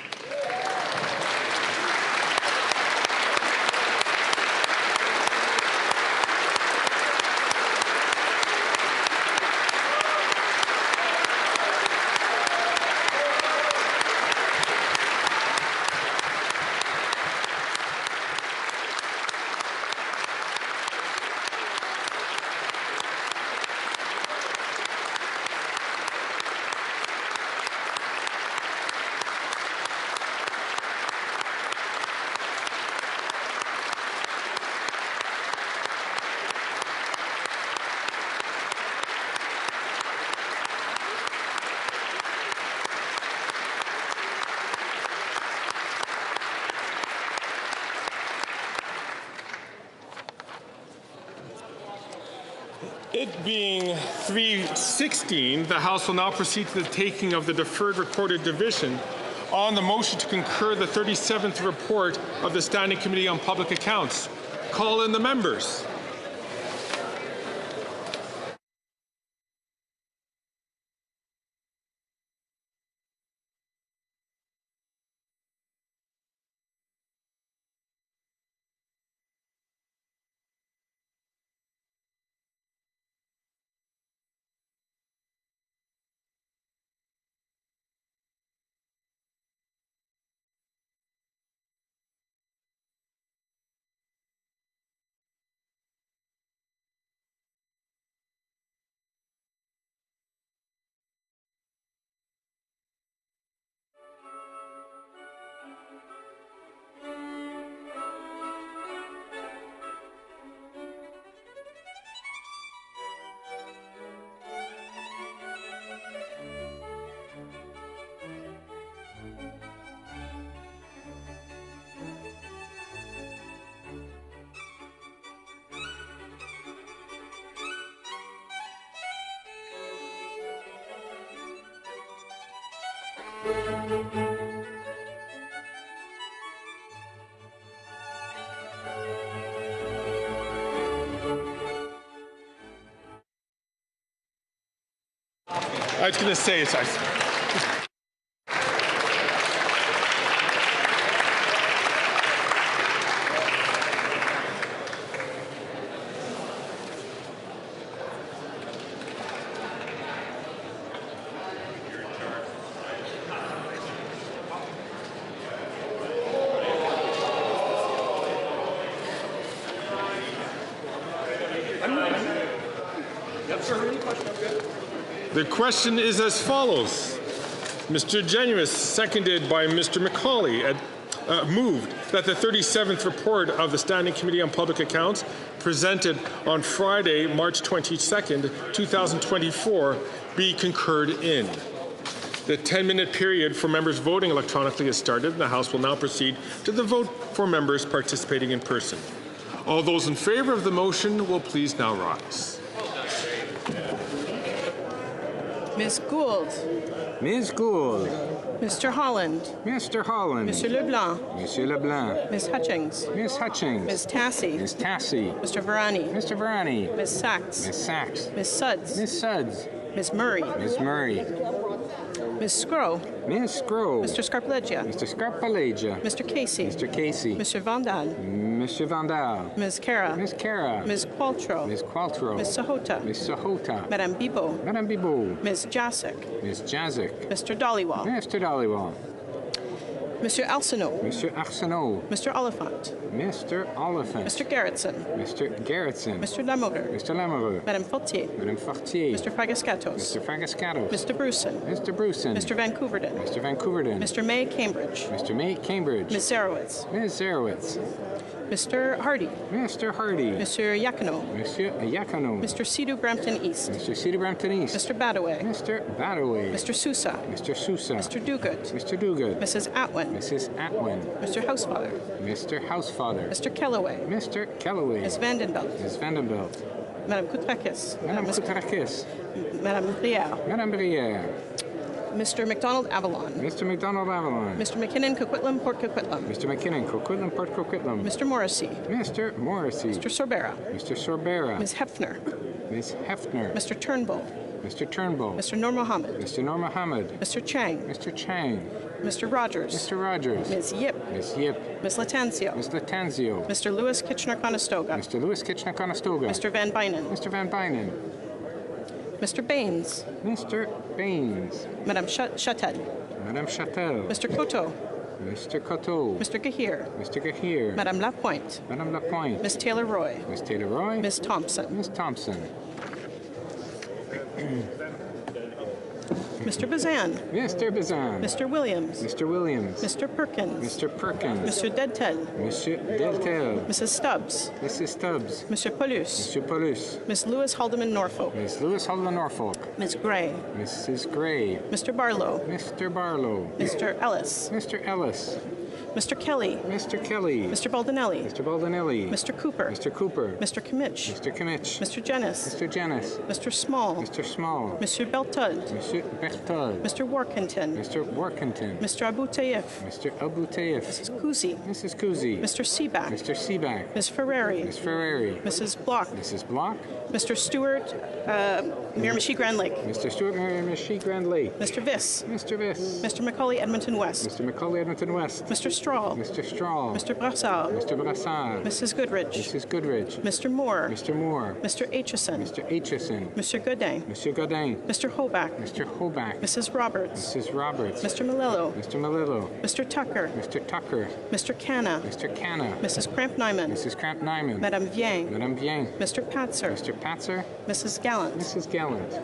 It being 3:16, the House will now proceed to the taking of the deferred recorded division on the motion to concur the 37th report of the Standing Committee on Public Accounts. Call in the members. I was going to say it's. The question is as follows. Mr. Genuis, seconded by Mr. Macaulay, moved that the 37th report of the Standing Committee on Public Accounts presented on Friday, March 22nd, 2024, be concurred in. The 10-minute period for members voting electronically has started, and the House will now proceed to the vote for members participating in person. All those in favour of the motion will please now rise. Ms. Gould. Ms. Gould. Mr. Holland. Mr. Holland. Monsieur Leblanc. Monsieur Leblanc. Ms. Hutchings. Ms. Hutchings. Ms. Tassie. Ms. Tassie. Mr. Varani. Mr. Varani. Ms. Sachs. Ms. Sachs. Ms. Suds. Ms. Suds. Ms. Murray. Ms. Murray. Ms. Scrow. Ms. Scrow. Mr. Scarpaleggia. Mr. Scarpaleggia. Mr. Casey. Mr. Casey. Mr. Vandal. Mr. Vandal. Ms. Cara. Ms. Cara. Ms. Qualtrough. Ms. Qualtrough. Ms. Sahota. Ms. Sahota. Madame Bibot. Madame Bibot. Ms. Jasic. Ms. Jazik. Mr. Dollywall. Mr. Dollywall. Monsieur Arsenault. Monsieur Arsenault. Mr. Oliphant. Mr. Oliphant. Mr. Gerritsen. Mr. Gerritsen. Mr. Lamoureux. Mr. Lamoureux. Madame Fortier. Madame Fortier. Mr. Fragascatos. Mr. Fragascatos. Mr. Bruson. Mr. Bruson. Mr. Vancouverden. Mr. Vancouverden. Mr. May Cambridge. Mr. May Cambridge. Ms. Zarowitz. Ms. Zarowitz. Mr. Hardy. Mr. Hardy. Monsieur Yacono. Monsieur Yacono. Mr. Sidhu Brampton East. Mr. Sidhu Brampton East. Mr. Badaway. Mr. Badaway. Mr. Sousa. Mr. Sousa. Mr. Duguid. Mr. Duguid. Mrs. Atwin. Mrs. Atwin. Mr. Housefather. Mr. Housefather. Mr. Kellaway. Mr. Kellaway. Ms. Vandenbelt. Ms. Vandenbelt. Madame Koutrakis. Madame Koutrakis. Madame Brière. Madame Brière. Mr. McDonald Avalon. Mr. McDonald Avalon. Mr. McKinnon Coquitlam Port Coquitlam. Mr. McKinnon Coquitlam Port Coquitlam. Mr. Morrissey. Mr. Morrissey. Mr. Sorbera. Mr. Sorbera. Ms. Hefner. Ms. Hefner. Mr. Turnbull. Mr. Turnbull. Mr. Nur Mohammed. Mr. Nur Mohammed. Mr. Chang. Mr. Chang. Mr. Rogers. Mr. Rogers. Ms. Yip. Ms. Yip. Ms. Latanzio. Ms. Latanzio. Mr. Lewis Kitchener-Conestoga. Mr. Lewis Kitchener-Conestoga. Mr. Van Bynen. Mr. Van Bynen. Mr. Baines. Mr. Baines. Madame Chatel. Madame Chatel. Mr. Coteau. Mr. Coteau. Mr. Gahir. Mr. Gahir. Madame Lapointe. Madame Lapointe. Ms. Taylor-Roy. Ms. Taylor-Roy. Ms. Thompson. Ms. Thompson. Mr. Bazan. Mr. Bazan. Mr. Williams. Mr. Williams. Mr. Perkins. Mr. Perkins. Mr. Deltel. Monsieur Deltel. Mrs. Stubbs. Mrs. Stubbs. Monsieur Paulus. Monsieur Paulus. Miss Lewis Haldeman Norfolk. Miss Lewis Haldeman Norfolk. Ms. Gray. Mrs. Gray. Mr. Barlow. Mr. Barlow. Mr. Ellis. Mr. Ellis. Mr. Kelly. Mr. Kelly. Mr. Baldinelli. Mr. Baldinelli. Mr. Cooper. Mr. Cooper. Mr. Kimmich. Mr. Kimmich. Mr. Jennis. Mr. Jennis. Mr. Small. Mr. Small. Monsieur Beltud. Monsieur Berthold. Mr. Workington. Mr. Workington. Mr. Abu Taif. Mr. Abu Taif. Mrs. Kuzi. Mrs. Kuzi. Mr. Seaback. Mr. Seaback. Ms. Ferrari. Ms. Ferrari. Mrs. Block. Mrs. Block. Mr. Stewart, Miramichi Grand Lake. Mr. Stewart, Miramichi Grand Lake. Mr. Viss. Mr. Viss. Mr. Macaulay Edmonton West. Mr. Macaulay Edmonton West. Mr. Straw. Mr. Straw. Mr. Brassard. Mr. Brassard. Mrs. Goodrich. Mrs. Goodrich. Mr. Moore. Mr. Moore. Mr. Aitchison. Mr. Aitchison. Mr. Godin. Mr. Godin. Mr. Hoback. Mr. Hoback. Mrs. Roberts. Mrs. Roberts. Mr. Malillo. Mr. Malillo. Mr. Tucker. Mr. Tucker. Mr. Canna. Mr. Canna. Mrs. Cramp-Nyman. Mrs. Cramp-Nyman. Madame Vieng. Madame Vieng. Mr. Patzer. Mr. Patzer. Mrs. Gallant. Mrs. Gallant.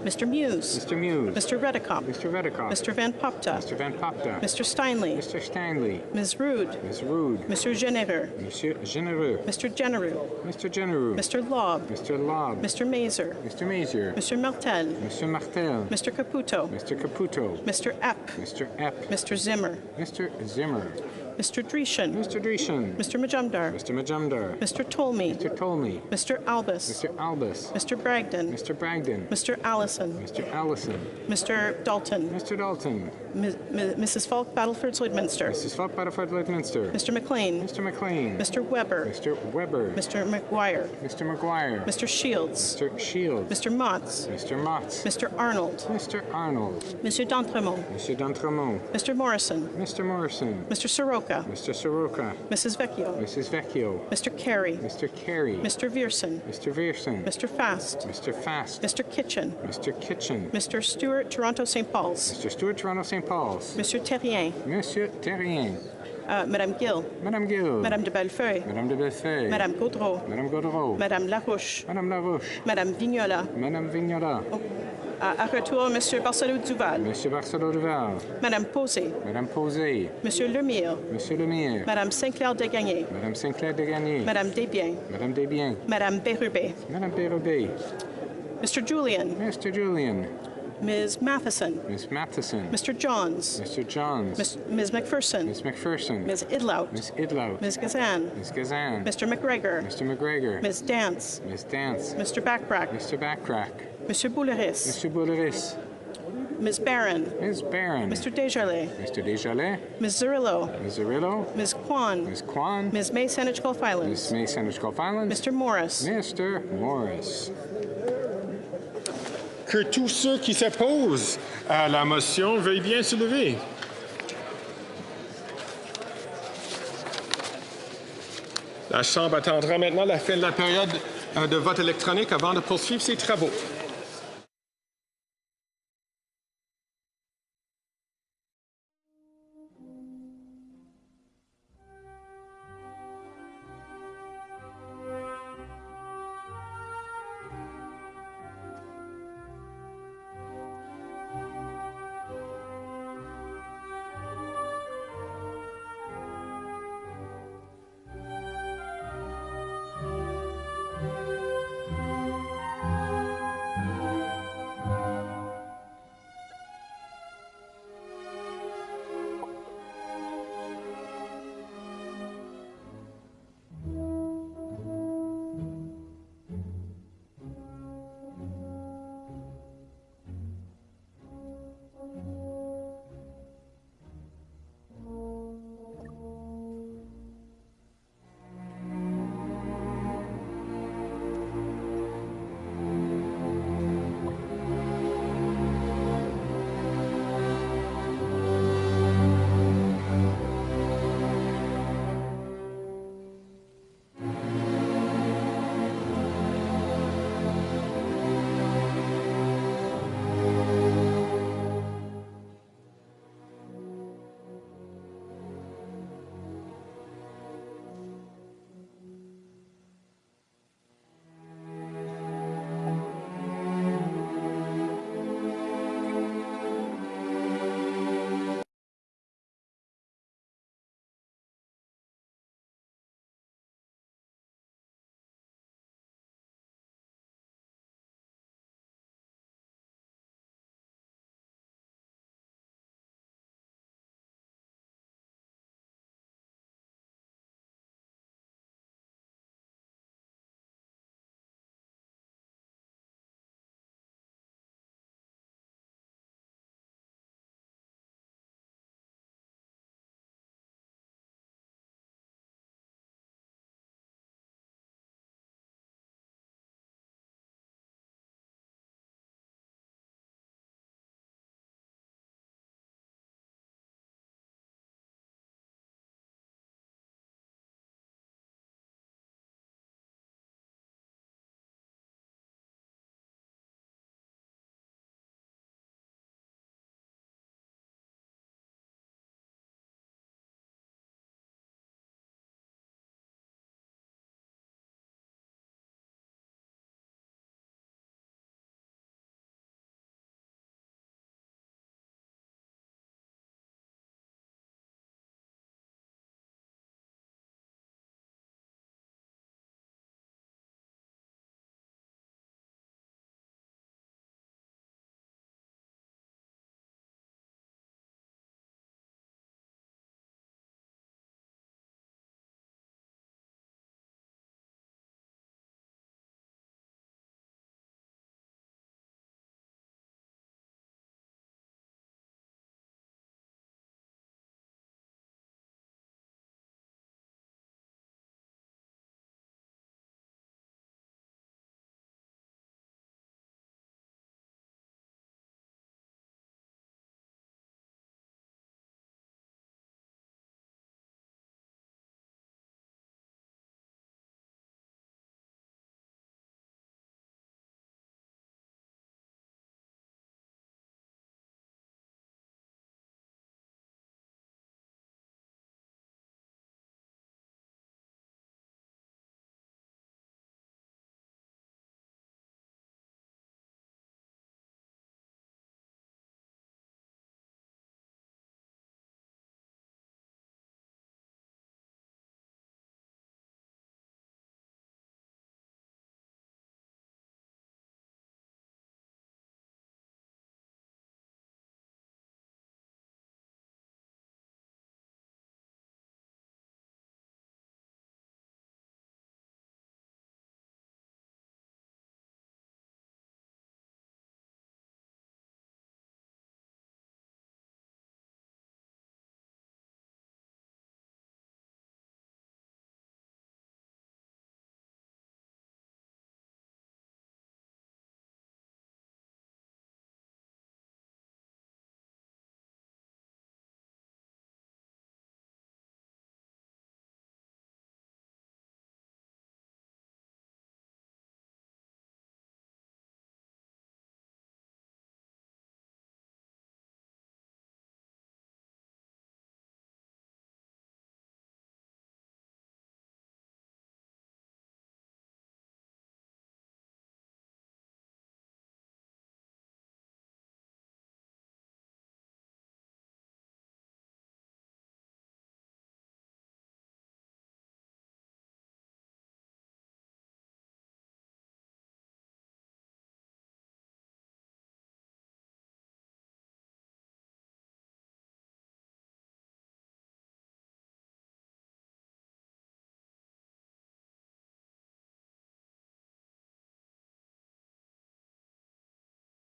Mr. Muse. Mr. Muse. Mr. Redekop. Mr. Redekop. Mr. Van Popta. Mr. Van Popta. Mr. Steinley. Mr. Steinley. Ms. Rude. Ms. Rude. Monsieur Genereux. Monsieur Genereux. Mr. Genereux. Mr. Genereux. Mr. Lobb. Mr. Lobb. Mr. Mazer. Mr. Mazer. Mr. Martel. Mr. Martel. Mr. Caputo. Mr. Caputo. Mr. Epp. Mr. Epp. Mr. Zimmer. Mr. Zimmer. Mr. Dreeshen. Mr. Dreeshen. Mr. Majumdar. Mr. Majumdar. Mr. Tolmie. Mr. Tolmie. Mr. Albus. Mr. Albus. Mr. Bragdon. Mr. Bragdon. Mr. Allison. Mr. Allison. Mr. Dalton. Mr. Dalton. Mrs. Falk, Battleford, Lloydminster. Mrs. Falk, Battleford, Lloydminster. Mr. McLean. Mr. McLean. Mr. Weber. Mr. Weber. Mr. McGuire. Mr. McGuire. Mr. Shields. Mr. Shields. Mr. Motts. Mr. Motts. Mr. Arnold. Mr. Arnold. Monsieur d'Entremont. Monsieur d'Entremont. Mr. Morrison. Mr. Morrison. Mr. Soroka. Mr. Soroka. Mrs. Vecchio. Mrs. Vecchio. Mr. Carey. Mr. Carey. Mr. Vierson. Mr. Vierson. Mr. Fast. Mr. Fast. Mr. Kitchen. Mr. Kitchen. Mr. Stewart, Toronto St. Paul's. Mr. Stewart, Toronto St. Paul's. Monsieur Terrien. Monsieur Terrien. Madame Gill. Madame Gill. Madame de Bellefeuille. Madame de Bellefeuille. Madame Gaudreau. Madame Gaudreau. Madame Larouche. Madame Larouche. Madame Vignola. Madame Vignola. À retour, Monsieur Barcelot Duval. Monsieur Barcelot Duval. Madame Posé. Madame Posé. Monsieur Lemire. Monsieur Lemire. Madame Saint-Clair Degagné. Madame Saint-Clair Degagné. Madame Desbiens. Madame Desbiens. Madame Bérubé. Madame Bérubé. Mr. Julian. Mr. Julian. Ms. Matheson. Ms. Matheson. Mr. Johns. Mr. Johns. Ms. McPherson. Ms. McPherson. Ms. Idlout. Ms. Idlout. Ms. Gazan. Ms. Gazan. Mr. McGregor. Mr. McGregor. Ms. Dance. Ms. Dance. Mr. Backrack. Mr. Backrack. Mr. Bouleris. Mr. Bouleris. Ms. Barron. Ms. Barron. Mr. Desjardins. Mr. Desjardins. Ms. Zerillo. Ms. Zerillo. Ms. Kwan. Ms. Kwan. Ms. May Saanich Gulf Islands. Ms. May Saanich Gulf Islands. Mr. Morris. Mr. Morris. Que tous ceux qui s'opposent à la motion veuillent bien se lever. La Chambre attendra maintenant la fin de la période de vote électronique avant de poursuivre ses travaux.